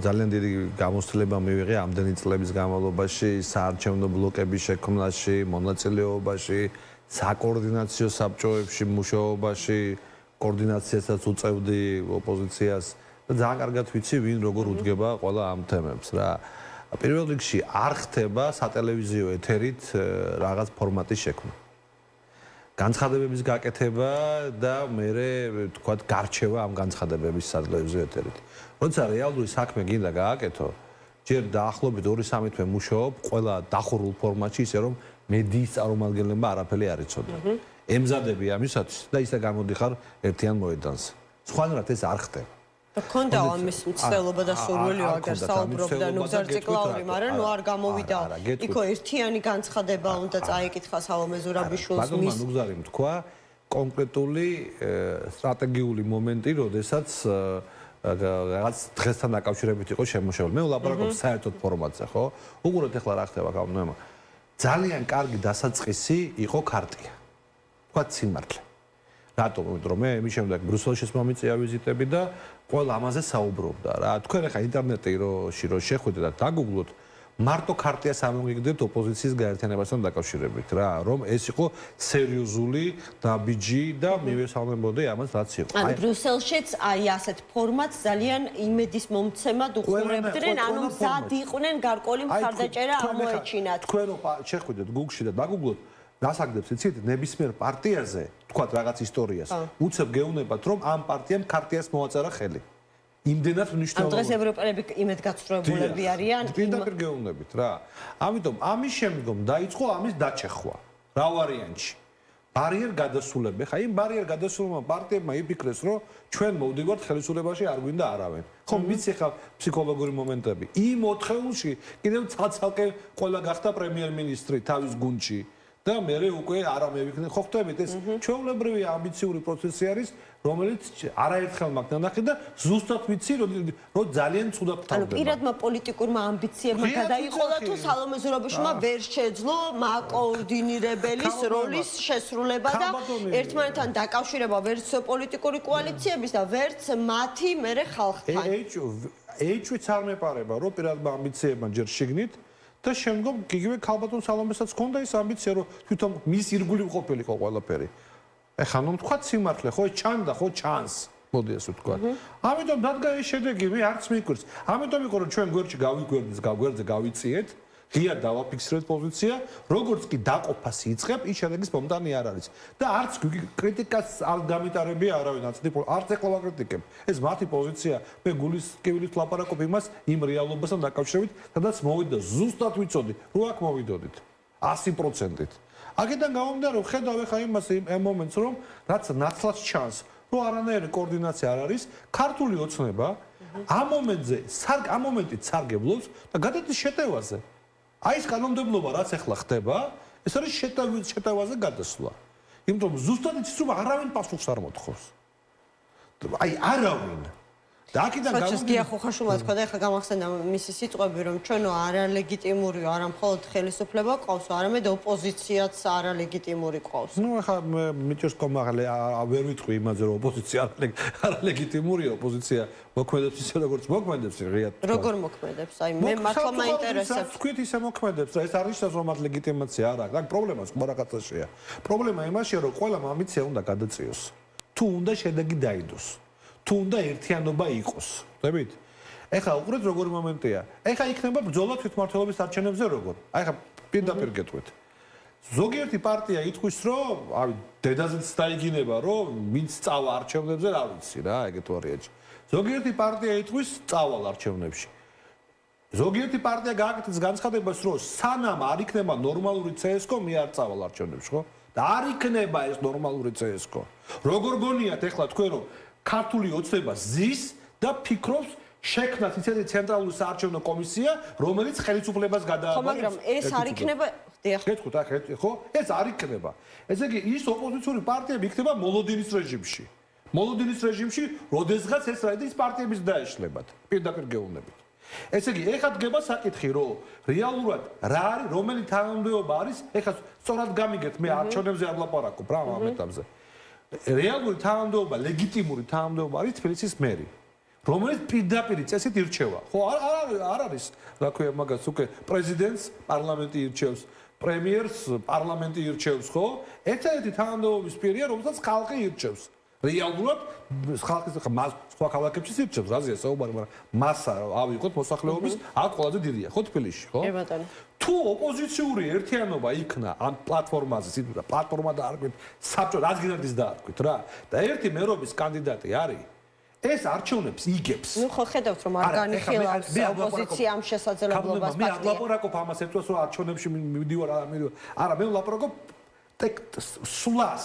ძალიან დიდი გამოცდილება მივიღე ამდენი წლების განმავლობაში საარჩევნო ბლოკების შექმნაში, მონაწილეობაში, საკოორდინაციო საბჭოებში მუშაობაში, კოორდინაციასაც უწევდი ოპოზიციას და ძალიან კარგად ვიცი, ვინ როგორ უდგება ყველა ამ თემებს რა. პირველ რიგში არ ხდება სატელევიზიო ეთერით რაღაც ფორმატის შექმნა. განცხადებების გაკეთება და მერე თქვათ გარჩევა ამ განცხადებების სატელევიზიო ეთერით. როცა რეალური საქმე გინდა გააკეთო, ჯერ დაახლოებით 2-3 თვე მუშაობ ყველა დახურულ ფორმატში, ისე რომ მედიის წარმომადგენლებმა არაფერი არ იცოდა. ემზადები ამისათვის და ისე გამოდიხარ ერთიან მოედანზე. სხვანაირად ეს არ ხდება. ქონდა ამის მცდელობა და სურვილი აგერ საუბრობდა ნუგზარ ციკლაური, მაგრამ ნუ არ გამოვიდა. იქო ერთიანი განცხადება უნდა წაიკითხა სალომე ზურაბიშვილს მის. მაგრამ ნუგზარი თქვა კონკრეტული სტრატეგიული მომენტი, როდესაც რაღაც დღესთან დაკავშირებით იყო შემოშეველი. მე ვლაპარაკობ საერთოდ ფორმატზე, ხო? უყურეთ ახლა რა ხდება კანონმა. ძალიან კარგი დასაწყისი იყო ქარტია. თქვა სიმართლე. რატომ? იმიტომ რომ მე იმის შემდეგ ბრუსელში მომიწია ვიზიტები და ყველა ამაზე საუბრობდა რა. თქვენ ახლა ინტერნეტში რო შეხვიდეთ და დაგუგლოთ, მარტო ქარტიას ამოგიგდეთ ოპოზიციის გაერთიანებასთან დაკავშირებით რა, რომ ეს იყო სერიოზული დაბიჯი და მივესალმებოდი ამას რაც იყო. ანუ ბრუსელშიც აი ასეთ ფორმატს ძალიან იმედის მომცემად უყურებდნენ, ანუ მზად იყვნენ გარკვეული მხარდაჭერა ამოეჩინათ. თქვენ რო შეხვიდეთ Google-ში და დაგუგლოთ დასაგდებს იცით ნებისმიერ პარტიაზე, თქვათ რაღაც ისტორიას, უცებ გეუბნებათ, რომ ამ პარტიამ ქარტიას მოაწერა ხელი. იმდენად მნიშვნელოვანია. ამ დღეს ევროპელები იმედგაცრუებულები არიან. პირდაპირ გეუბნებით რა. ამიტომ ამის შემდგომ დაიწყო ამის დაჩეხვა. რა ვარიანტში? ბარიერ გადასულები. ხა იმ ბარიერ გადასულმა პარტიებმა იფიქრეს, რომ ჩვენ მოვდივართ ხელისუფლებაში არ გვინდა არავინ. ხო, ვიცი ხა ფსიქოლოგიური მომენტები. იმ 4 წელში კიდევ ცალ-ცალკე ყველა გახდა პრემიერ-მინისტრი თავის გუნდში. და მე უკვე არა მევიქნე ხო ხვდებით ეს ჩვეულებრივი ამბიციური პროცესი არის რომელიც არაერთხელ მაგ ნახე და ზუსტად ვიცი რომ ძალიან ცუდად თავდება. ანუ პირადმა პოლიტიკურმა ამბიციებმა გადაიყოლა თუ სალომე ზურაბიშვილმა ვერ შეძლო მაკოორდინირებელის როლის შესრულება და ერთმანეთთან დაკავშირება ვერც პოლიტიკური კოალიციების და ვერც მათი მერე ხალხთან. ეჭვიც არ მეპარება რომ პირადმა ამბიციებმა ჯერ შიგნით და შემდგომ იგივე ქალბატონ სალომესაც ჰქონდა ის ამბიცია რომ თვითონ მის ირგვლივ ყოფილიყო ყველაფერი. ეხლა ნუ თქვა სიმართლე ხო ჩანდა ხო ჩანს მოდი ასე ვთქვა. ამიტომ დადგა ეს შედეგი, მე არც მიკვირს. ამიტომ იყო რომ ჩვენ გვერდში გვერდზე გავიწიეთ, ღია დავაფიქსირეთ პოზიცია, როგორც კი დაყოფას იწყებ, ის შედეგის მომტანი არ არის. და არც კრიტიკას არ გამიტარებია არავინ, არც ეხლა ვაკრიტიკებ. ეს მათი პოზიცია, მე გულისკევილით ვლაპარაკობ იმას იმ რეალობასთან დაკავშირებით, სადაც მოვიდა ზუსტად ვიცოდი, რომ აქ მოვიდოდით 100%-ით. აქედან გამომდინარე, რომ ხედავ ეხა იმას იმ მომენტს, რომ რაც ნაცვლად ჩანს, რომ არანაირი კოორდინაცია არ არის, ქართული ოცნება ამ მომენტით სარგებლობს და გადადის შეტევაზე. აი ეს კანონმდებლობა რაც ახლა ხდება, ეს არის შეტევაზე გადასვლა. იმიტომ რომ ზუსტად იცის რომ არავინ პასუხს არ მოთხოვს. აი არავინ. და აქედან გამომდინარე გია ხოხაშულა თქვა და ახლა გამახსენდა მისი სიტყვები რომ ჩვენო არალეგიტიმურია, არა მხოლოდ ხელისუფლება ყავს, არამედ ოპოზიციაც არალეგიტიმური ყავს. ნუ ახლა მიჭირს კომაღლე ვერ ვიტყვი იმაზე რომ ოპოზიცია არალეგიტიმურია, ოპოზიცია მოქმედებს ისე როგორც მოქმედებს ღიად. როგორ მოქმედებს? აი მე მართლა მაინტერესებს. თქვით ისე მოქმედებს და ეს არ ნიშნავს რომ მათ ლეგიტიმაცია არ აქვს. აქ პრობლემა სხვა რაღაცაშია. პრობლემა იმაშია რომ ყველა ამბიცია უნდა გადაწიოს. თუ უნდა შედეგი დაიდოს. თუ უნდა ერთიანობა იყოს. ხდებით? ეხლა უყურეთ როგორი მომენტია. ეხლა იქნება ბრძოლა თვითმმართველობის არჩევნებზე როგორ? აი ეხლა პირდაპირ გეტყვით. ზოგიერთი პარტია იტყვის რომ აი დედაზეც დაიგინება რომ ვინც წავა არჩევნებზე რა ვიცი რა ეგეთ ვარიანტი. ზოგიერთი პარტია იტყვის წავალ არჩევნებში. ზოგიერთი პარტია გააკეთებს განცხადებას რომ სანამ არ იქნება ნორმალური CSGO მე არ წავალ არჩევნებში, ხო? და არ იქნება ეს ნორმალური CSGO. როგორ გონიათ ეხლა თქვენ რომ ქართული ოცნება ზის და ფიქრობს შექმნას ისეთი ცენტრალური საარჩევნო კომისია, რომელიც ხელისუფლებას გადააბარებს. ხო, მაგრამ ეს არ იქნება, დიახ. გეტყვით, ხო? ეს არ იქნება. ესე იგი, ის ოპოზიციური პარტიები იქნება მოლოდინის რეჟიმში. მოლოდინის რეჟიმში, როდესღაც ეს რაიდის პარტიების დაეშლებათ. პირდაპირ გეუბნებით. ესე იგი, ეხლა დგება საკითხი, რომ რეალურად რა არის, რომელი თანამდებობა არის, ეხლა სწორად გამიგეთ, მე არჩევნებზე არ ვლაპარაკობ რა ამ ეტაპზე. რეალური თანამდებობა, ლეგიტიმური თანამდებობა არის თბილისის მერი, რომელიც პირდაპირ წესით ირჩევა. ხო, არ არის, რა ქვია, მაგას უკვე პრეზიდენტს პარლამენტი ირჩევს, პრემიერს პარლამენტი ირჩევს, ხო? ერთადერთი თანამდებობის პირია, რომელსაც ხალხი ირჩევს. რეალურად ხალხის სხვა ქალაქებშიც ირჩევს, რაზეა საუბარი, მაგრამ მასა ავიღოთ მოსახლეობის, აქ ყველაზე დიდია, ხო, თბილისში, ხო? თუ ოპოზიციური ერთიანობა იქნა ამ პლატფორმაზე, სიტყვა პლატფორმა და არ გვით საბჭო რადგანაც დაარქვით რა და ერთი მერობის კანდიდატი არის ეს არჩევნებს იგებს. ნუ ხო ხედავთ რომ არ განიხილავს ოპოზიცია ამ შესაძლებლობას მე არ ვლაპარაკობ ამას ერთვას რომ არჩევნებში მივდივარ არა მე ვლაპარაკობ სულას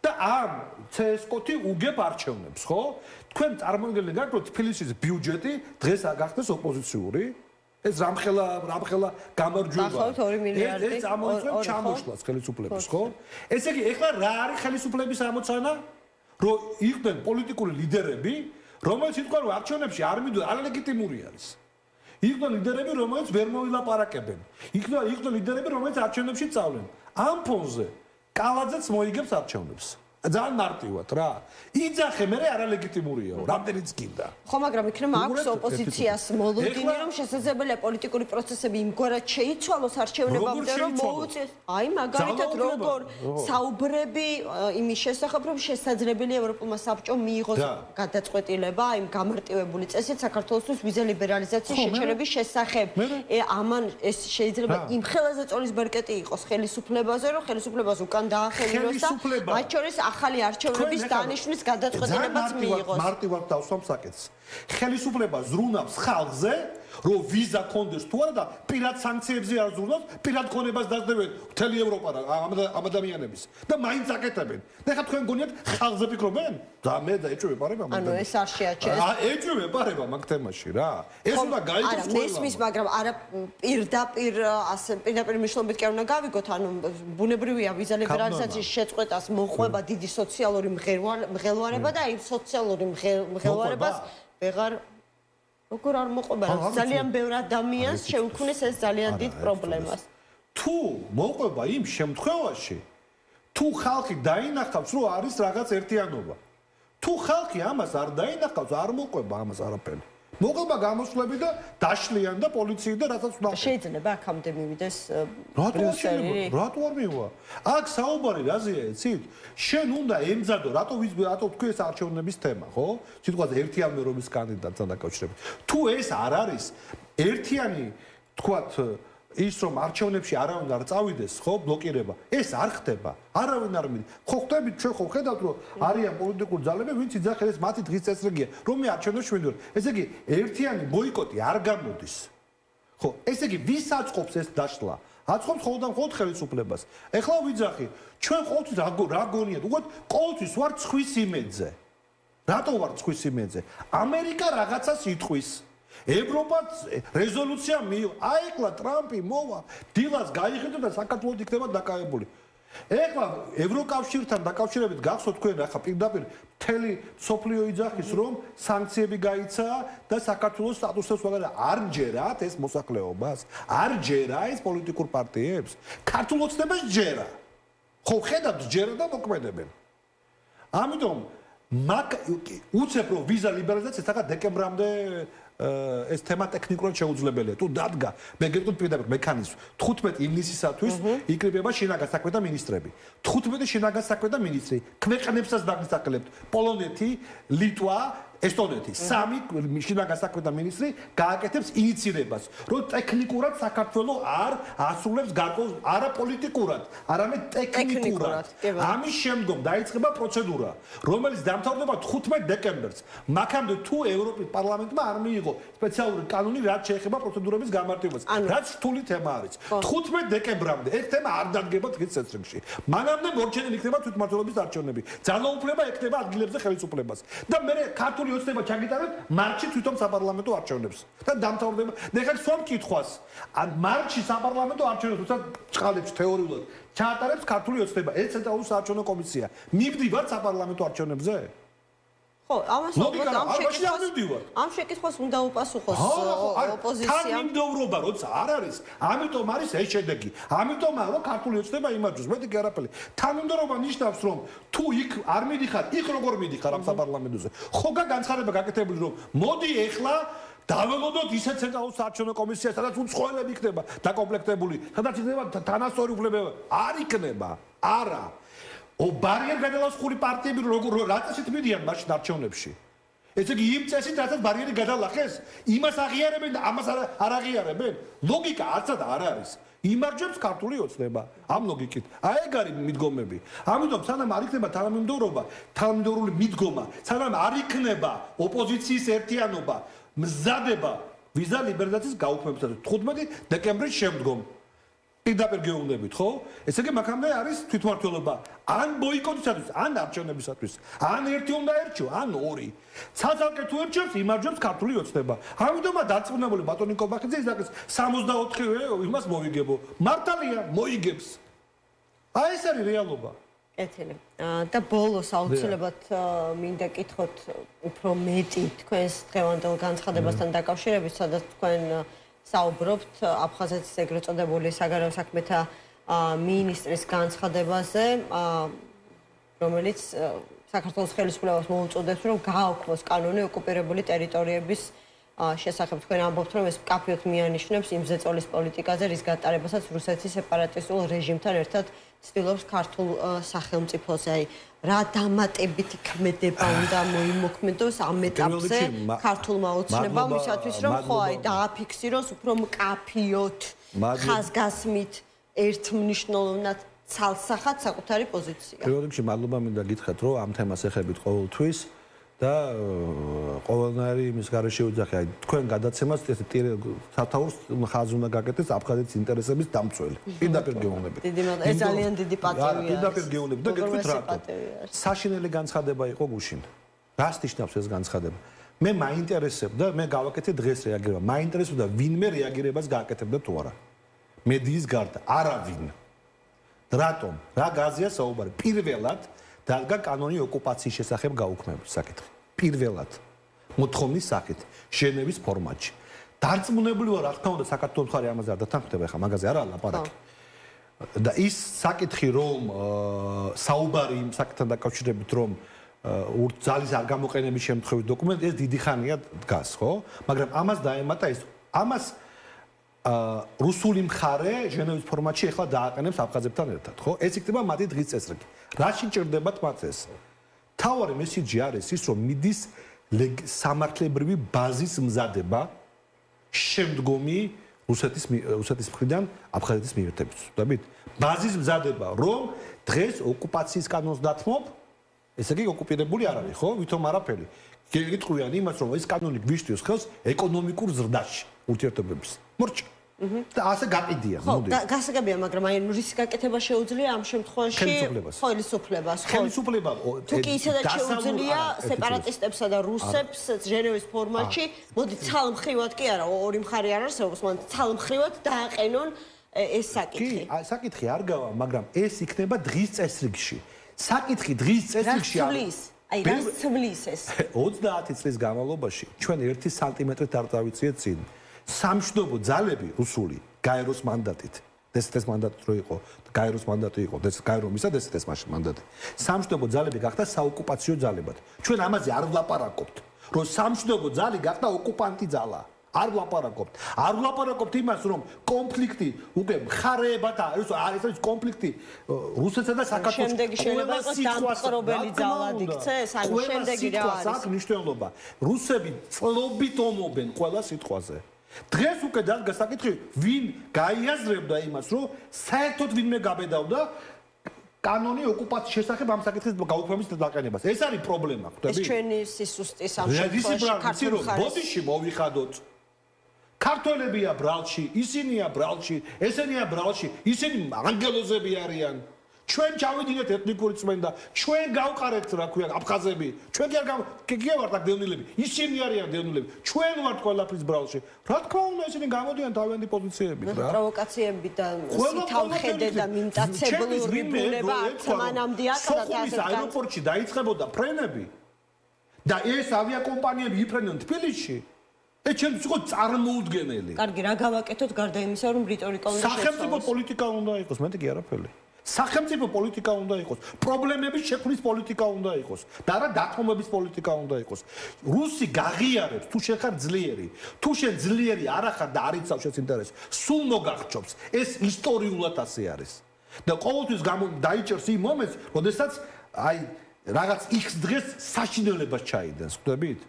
და ამ CSGO-თი უგებ არჩევნებს, ხო? თქვენ წარმოგიდგენთ რომ თბილისის ბიუჯეტი დღეს გახდეს ოპოზიციური ეს რამხელა გამარჯვება. ახლა 2 მილიარდი. ეს ამოიწევს ჩამოშლას ხელისუფლების, ხო? ესე იგი, ეხლა რა არის ხელისუფლების ამოცანა? რომ იყვნენ პოლიტიკური ლიდერები, რომელიც იტყვა რომ არჩევნებში არ მიდო, არალეგიტიმური არის. იყვნენ ლიდერები, რომელიც ვერ მოილაპარაკებენ. იყვნენ ლიდერები, რომელიც არჩევნებში წავლენ. ამ ფონზე კალაძეც მოიგებს არჩევნებს. ძალიან მარტივად რა. იძახე მე არალეგიტიმურიაო, რამდენიც გინდა. ხო, მაგრამ იქნება აქვს ოპოზიციას მოლოდინი, რომ შესაძლებელია პოლიტიკური პროცესები იმგვარად შეიცვალოს არჩევნებამდე, რომ მოუწიოს. აი, მაგალითად, როგორ საუბრები იმის შესახებ, რომ შესაძლებელია ევროპულმა საბჭომ მიიღოს გადაწყვეტილება იმ გამარტივებული წესით საქართველოსთვის ვიზა ლიბერალიზაციის შეჩერების შესახებ. ამან ეს შეიძლება იმ ხელაზე წოლის ბერკეტი იყოს ხელისუფლებაზე, რომ ხელისუფლებას უკან დაახევინოს და მათ შორის ახალი არჩევნების დანიშნვის გადაწყვეტილებაც მიიღოს. მარტივად დავსვამ საკითხს. ხელისუფლება ზრუნავს ხალხზე, რომ ვიზა კონდეს თუ არა და პირად სანქციებზე არ ზრუნავს, პირად ქონებას დაძლებენ მთელი ევროპა ამ ადამიანების და მაინც აკეთებენ. და ხა თქვენ გონიათ ხალხზე ფიქრობენ? და მე და ეჭვი ეპარება მაგ. ანუ ეს არ შეაჩერეს. ეჭვი ეპარება მაგ თემაში რა. ეს უნდა გაიგოს ყველა. არა, მესმის, მაგრამ არა პირდაპირ ასე პირდაპირ მნიშვნელობით კი არ უნდა გავიგოთ, ანუ ბუნებრივია ვიზა ლიბერალიზაციის შეწყვეტას მოყვება დიდი სოციალური მღელვარება და იმ სოციალური მღელვარებას ვეღარ როგორ არ მოყვება, ძალიან ბევრ ადამიანს შეუქმნის ეს ძალიან დიდ პრობლემას. თუ მოყვება იმ შემთხვევაში, თუ ხალხი დაინახავს, რომ არის რაღაც ერთიანობა. თუ ხალხი ამას არ დაინახავს, არ მოყვება ამას არაფერი. მოყვა გამოსვლები და დაშლიან და პოლიციი და რასაც უნდა შეიძლება აქამდე მივიდეს რატო არ მივა აქ საუბარი რაზეა იცით შენ უნდა ემზადო რატო თქვი ეს არჩევნების თემა ხო სიტყვაზე ერთიანობის კანდიდატთან დაკავშირებით თუ ეს არ არის ერთიანი თქვათ ის რომ არჩევნებში არავინ არ წავიდეს ხო ბლოკირება ეს არ ხდება არავინ არ მიდის ხო ხდებით ჩვენ ხო ხედავთ რომ არიან პოლიტიკური ძალები ვინც იძახეს მათი დღის წესრიგია რომ მე არჩევნებში მივიდოდი ესე იგი ერთიანი ბოიკოტი არ გამოდის ხო ესე იგი ვის აწყობს ეს დაშლა აწყობს მხოლოდ ხელისუფლებას ეხლა ვიძახი ჩვენ ყოველთვის რა გონიათ უბრალოდ ყოველთვის ვარ ცხვის იმედზე რატო ვარ ცხვის იმედზე ამერიკა რაღაცას იტყვის ევროპა რეზოლუცია მიიღო. აი ეხლა ტრამპი მოვა, დილას გაიხედა და საქართველოს იქნება დაკავებული. ეხლა ევროკავშირთან დაკავშირებით გახსოვთ თქვენ ახლა პირდაპირ მთელი სოფლიო იძახის რომ სანქციები გაიცა და საქართველოს სტატუსებს ვაგარა არ ჯერათ ეს მოსახლეობას, არ ჯერა ეს პოლიტიკურ პარტიებს. ქართულ ოცნებას ჯერა. ხო ხედავთ ჯერა და მოქმედებენ. ამიტომ უცებ რომ ვიზა ლიბერალიზაცია ახლა დეკემბრამდე ეს თემა ტექნიკურად შეუძლებელია. თუ დადგა, მე გეტყვით პირდაპირ მექანიზმს 15 ივნისისათვის იკრიბება შინაგან საქმეთა მინისტრები. 15 შინაგან საქმეთა მინისტრი ქვეყნებსაც დაგისახლებთ. პოლონეთი, ლიტვა, ესტონეთი. 3 შინაგან საქმეთა მინისტრი გააკეთებს ინიციირებას, რომ ტექნიკურად საქართველოს არ ასრულებს გარკვეულ არა პოლიტიკურად, არამედ ტექნიკურად. ამის შემდგომ დაიწყება პროცედურა, რომელიც დამთავრდება 15 დეკემბერს. მაქამდე თუ ევროპის პარლამენტმა არ მიიღო სპეციალური კანონი, რაც შეეხება პროცედურების გამართებას, რაც რთული თემა არის. 15 დეკემბრამდე ეს თემა არ დადგება დღის წესრიგში. მანამდე მორჩენილი იქნება თვითმმართველობის არჩევნები. ძალაუფლება ექნება ადგილებზე ხელისუფლებას. და მე ქართული ოცნება ჩაგიტარებთ მარტში თვითონ საპარლამენტო არჩევნებს. და დამთავრდება. ნახეთ სვამ კითხვას. ან მარტში საპარლამენტო არჩევნებს თუმცა ჭყალებს თეორიულად ჩაატარებს ქართული ოცნება, ეს ცენტრალური საარჩევნო კომისია. მივდივართ საპარლამენტო არჩევნებზე? ხო, ამ შეკითხვას უნდა უპასუხოს ოპოზიციამ. თანმიმდევრობა როცა არ არის, ამიტომ არის ეს შედეგი. ამიტომაა რომ ქართული ოცნება იმარჯვებს. მეტი კი არაფერი. თანმიმდევრობა ნიშნავს რომ თუ იქ არ მიდიხარ, იქ როგორ მიდიხარ ამ საპარლამენტოზე. ხო განცხადება გაკეთებული რომ მოდი ეხლა დაველოდოთ ისეთ ცენტრალურ საარჩევნო კომისიას, სადაც უცხოელები იქნება დაკომპლექტებული, სადაც იქნება თანასწორი უფლებები. არ იქნება. არა. ბარიერ გადალახული პარტიები როგორ რა წესით მიდიან მაშინ არჩევნებში. ესე იგი იმ წესით რასაც ბარიერი გადალახეს, იმას აღიარებენ და ამას არ აღიარებენ. ლოგიკა არცად არ არის. იმარჯვებს ქართული ოცნება ამ ლოგიკით. აი ეგ არის მიდგომები. ამიტომ სანამ არ იქნება თანამიმდევრობა, თანამიმდევრული მიდგომა, სანამ არ იქნება ოპოზიციის ერთიანობა, მზადება ვიზა ლიბერალიზაციის გაუქმებისათვის 15 დეკემბრის შემდგომ. პირდაპირ გეუბნებით, ხო? ესე იგი მაქამდე არის თვითმმართველობა, ან ბოიკოტისათვის, ან არჩევნებისათვის, ან ერთი უნდა ერჩო, ან ორი. ცალკე თუ ერჩევს, იმარჯვებს ქართული ოცნება. ამიტომაა დარწმუნებული ბატონი კობახიძე ისაკის 64-ვე იმას მოიგებო. მართალია, მოიგებს. აი ეს არის რეალობა. კეთილი. და ბოლოს აუცილებლად მინდა კითხოთ უფრო მეტი თქვენს დღევანდელ განცხადებასთან დაკავშირებით, სადაც თქვენ საუბრობთ აფხაზეთის ეგრეთ წოდებული საგარეო საქმეთა მინისტრის განცხადებაზე, რომელიც საქართველოს ხელისუფლებას მოუწოდებს, რომ გააუქმოს კანონი ოკუპირებული ტერიტორიების შესახებ. თქვენ ამბობთ, რომ ეს მკაფიოდ მიანიშნებს იმ ზეწოლის პოლიტიკაზე, რის გატარებასაც რუსეთის სეპარატისტულ რეჟიმთან ერთად ცდილობს ქართულ სახელმწიფოზე. აი, რა დამატებითი ქმედება უნდა მოიმოქმედოს ამ ეტაპზე ქართულმა ოცნებამ, ისათვის რომ ხო აი დააფიქსიროს უფრო მკაფიოდ ხაზგასმით ერთმნიშვნელოვნად ცალსახად საკუთარი პოზიცია. პირველ რიგში მადლობა მინდა გითხრათ, რომ ამ თემას ეხებით ყოველთვის და ყოველნაირი იმის გარეშე ვიძახი, აი თქვენ გადაცემას ეს სათაურს ხაზი უნდა გაკეთდეს აფხაზეთის ინტერესების დამცველი. პირდაპირ გეუბნებით. ეს ძალიან დიდი პატივია. პირდაპირ გეუბნებით და გეტყვით რატო. საშინელი განცხადება იყო გუშინ. რას ნიშნავს ეს განცხადება? მე მაინტერესებდა, მე გავაკეთე დღეს რეაგირება. მაინტერესებდა ვინმე რეაგირებას გააკეთებდა თუ არა. მედიის გარდა არავინ. რატომ? რა გაზია საუბარი? პირველად დადგა კანონი ოკუპაციის შესახებ გაუქმების საკითხი. პირველად მოთხოვნის სახით, ჟენევის ფორმატში. დარწმუნებული ვარ, რა თქმა უნდა, საქართველოს მხარე ამაზე არ დათანხმდება, ხა მაგაზე არა ლაპარაკი. და ის საკითხი, რომ საუბარი იმ საკითხთან დაკავშირებით, რომ ძალის არ გამოყენების შემთხვევით დოკუმენტი ეს დიდი ხანია დგას, ხო? მაგრამ ამას დაემატა ეს ამას რუსული მხარე ჟენევის ფორმატში ახლა დააყენებს აფხაზებთან ერთად, ხო? ეს იქნება მათი დღის წესრიგი. რაში ჭირდებათ მათ ეს? თავარი მესიჯი არის ის, რომ მიდის სამართლებრივი ბაზის მზადება შემდგომი რუსეთის მხრიდან აფხაზეთის მიერთებით. ვთქვით, ბაზის მზადება, რომ დღეს ოკუპაციის კანონს დათმობ, ესე იგი ოკუპირებული არ არის, ხო? ვითომ არაფერი. გეტყვიან იმას, რომ ეს კანონი გვიშტიოს ხელს ეკონომიკურ ზრდაში ურთიერთობების. მორჩა. და ასე გაყიდიან, მოდი. ხო, გასაგებია, მაგრამ აი რის გაკეთება შეუძლია ამ შემთხვევაში ხელისუფლებას, ხო? ხელისუფლება თუ კი ისედაც შეუძლია სეპარატისტებსა და რუსებს ჟენევის ფორმატში, მოდი ცალმხრივად კი არა, ორი მხარე არ არსებობს, მაგრამ ცალმხრივად დააყენონ ეს საკითხი. კი, საკითხი არ გავა, მაგრამ ეს იქნება დღის წესრიგში. საკითხი დღის წესრიგში არის. აი, რას ცვლის ეს? 30 წლის განმავლობაში ჩვენ 1 სანტიმეტრით არ დავიწიეთ წინ. სამშვიდობო ძალები რუსული გაეროს მანდატით დსთ-ს მანდატი რო იყო გაეროს მანდატი იყო გაერომისა დსთ-ს მანდატი სამშვიდობო ძალები გახდა საოკუპაციო ძალებად ჩვენ ამაზე არ ვლაპარაკობთ რომ სამშვიდობო ძალი გახდა ოკუპანტი ძალა არ ვლაპარაკობთ იმას რომ კონფლიქტი უკვე მხარეებათა ეს არის კონფლიქტი რუსეთსა და საქართველოს შემდეგი შეიძლება იყოს დამპყრობელი ძალად იქცეს ანუ შემდეგი რა არის აქ მნიშვნელობა რუსები წლობით ომობენ ყველა სიტყვაზე დღეს უკვე დადგა საკითხი, ვინ გაიაზრებდა იმას, რომ საერთოდ ვინმე გაბედავდა კანონი ოკუპაციის შესახებ ამ საკითხის გაუქმების დაყენებას. ეს არის პრობლემა, ხვდები? ეს ჩვენი სისუსტის ამ შემთხვევაში ქართულ ხარეს. ბოდიში მოვიხადოთ. ქართველებია ბრალში, ისინია ბრალში, ესენია ბრალში, ისინი ანგელოზები არიან. ჩვენ ჩავიდინეთ ეთნიკური წმენდა, ჩვენ გავყარეთ რა ქვია აფხაზები, ჩვენ კი არ ვართ აქ დევნილები, ისინი არიან დევნილები, ჩვენ ვართ ყველაფრის ბრალში. რა თქმა უნდა, ისინი გამოდიან თავიანთი პოზიციებით რა. პროვოკაციები და სითავხედე და მიმტაცებლური ბუნება არც მანამდე აკადათ ასეთ აეროპორტში დაიწყებოდა ფრენები და ეს ავიაკომპანიები იფრენენ თბილისში. ეს ჩემთვის იყო წარმოუდგენელი. კარგი, რა გავაკეთოთ გარდა იმისა, რომ რიტორიკა უნდა შეცვალოს. სახელმწიფო პოლიტიკა უნდა იყოს, მეტი კი არაფერი. სახელმწიფო პოლიტიკა უნდა იყოს, პრობლემების შექმნის პოლიტიკა უნდა იყოს და არა დათმობების პოლიტიკა უნდა იყოს. რუსი გაღიარებს, თუ შენ ხარ ძლიერი, თუ შენ ძლიერი არ ახარ და არ იცავ შენს ინტერესს, სულ მოგახჩობს. ეს ისტორიულად ასე არის. და ყოველთვის დაიჭერს იმ მომენტს, როდესაც აი რაღაც X დღეს საშინელებას ჩაიდენს, ხვდებით?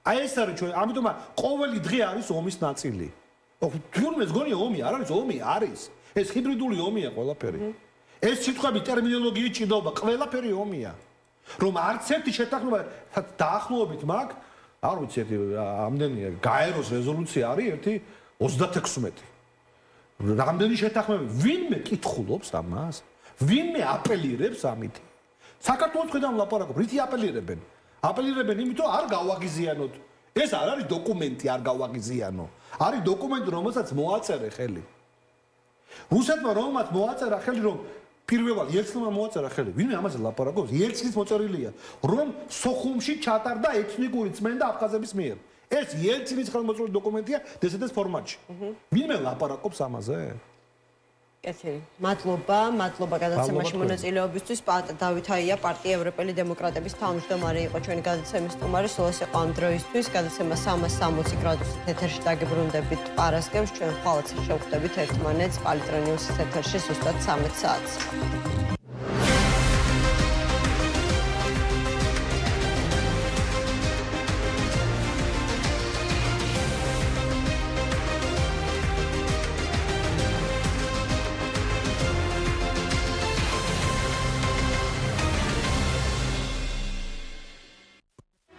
აი ეს არის ჩვენ, ამიტომ ყოველი დღე არის ომის ნაწილი. თურმე ზგონია ომი არ არის, ომი არის. ეს ჰიბრიდული ომია ყველაფერი. ეს სიტყვები ტერმინოლოგიით ჭიდაობა, ყველაფერი ომია. რომ არც ერთი შეთანხმება დაახლოებით მაქვს, არ ვიცი, ამდენია, გაეროს რეზოლუცია არის 1.36. რამდენი შეთანხმება, ვინმე კითხულობს ამას? ვინმე აპელირებს ამით? საქართველოს მხრიდან ვლაპარაკობ, რითი აპელირებენ? აპელირებენ იმიტომ, არ გავაგიზიანოთ. ეს არ არის დოკუმენტი, არ გავაგიზიანო. არის დოკუმენტი, რომელსაც მოაწერე ხელი. რუსეთმა რომელმაც მოაწერა ხელი, რომ პირველად ელცინმა მოაწერა ხელი. ვინმე ამაზე ლაპარაკობს? ელცინის მოწერილია, რომ სოხუმში ჩატარდა ეთნიკური წმენდა აფხაზების მიერ. ეს ელცინის ხელმოწერილი დოკუმენტია დსთ-ს ფორმატში. ვინმე ლაპარაკობს ამაზე? კეთილი. მადლობა გადაცემაში მონაწილეობისთვის. დავით აია, პარტია ევროპელი დემოკრატების თავმჯდომარე იყო ჩვენი გადაცემის სტუმარი. სულ ეს იყო ამ დროისთვის. გადაცემა 360 გრადუსით ეთერში დაგიბრუნდებით პარასკევს. ჩვენ ხვალაც შევხვდებით ერთმანეთს პალიტრო ნიუსის ეთერში ზუსტად 13 საათს.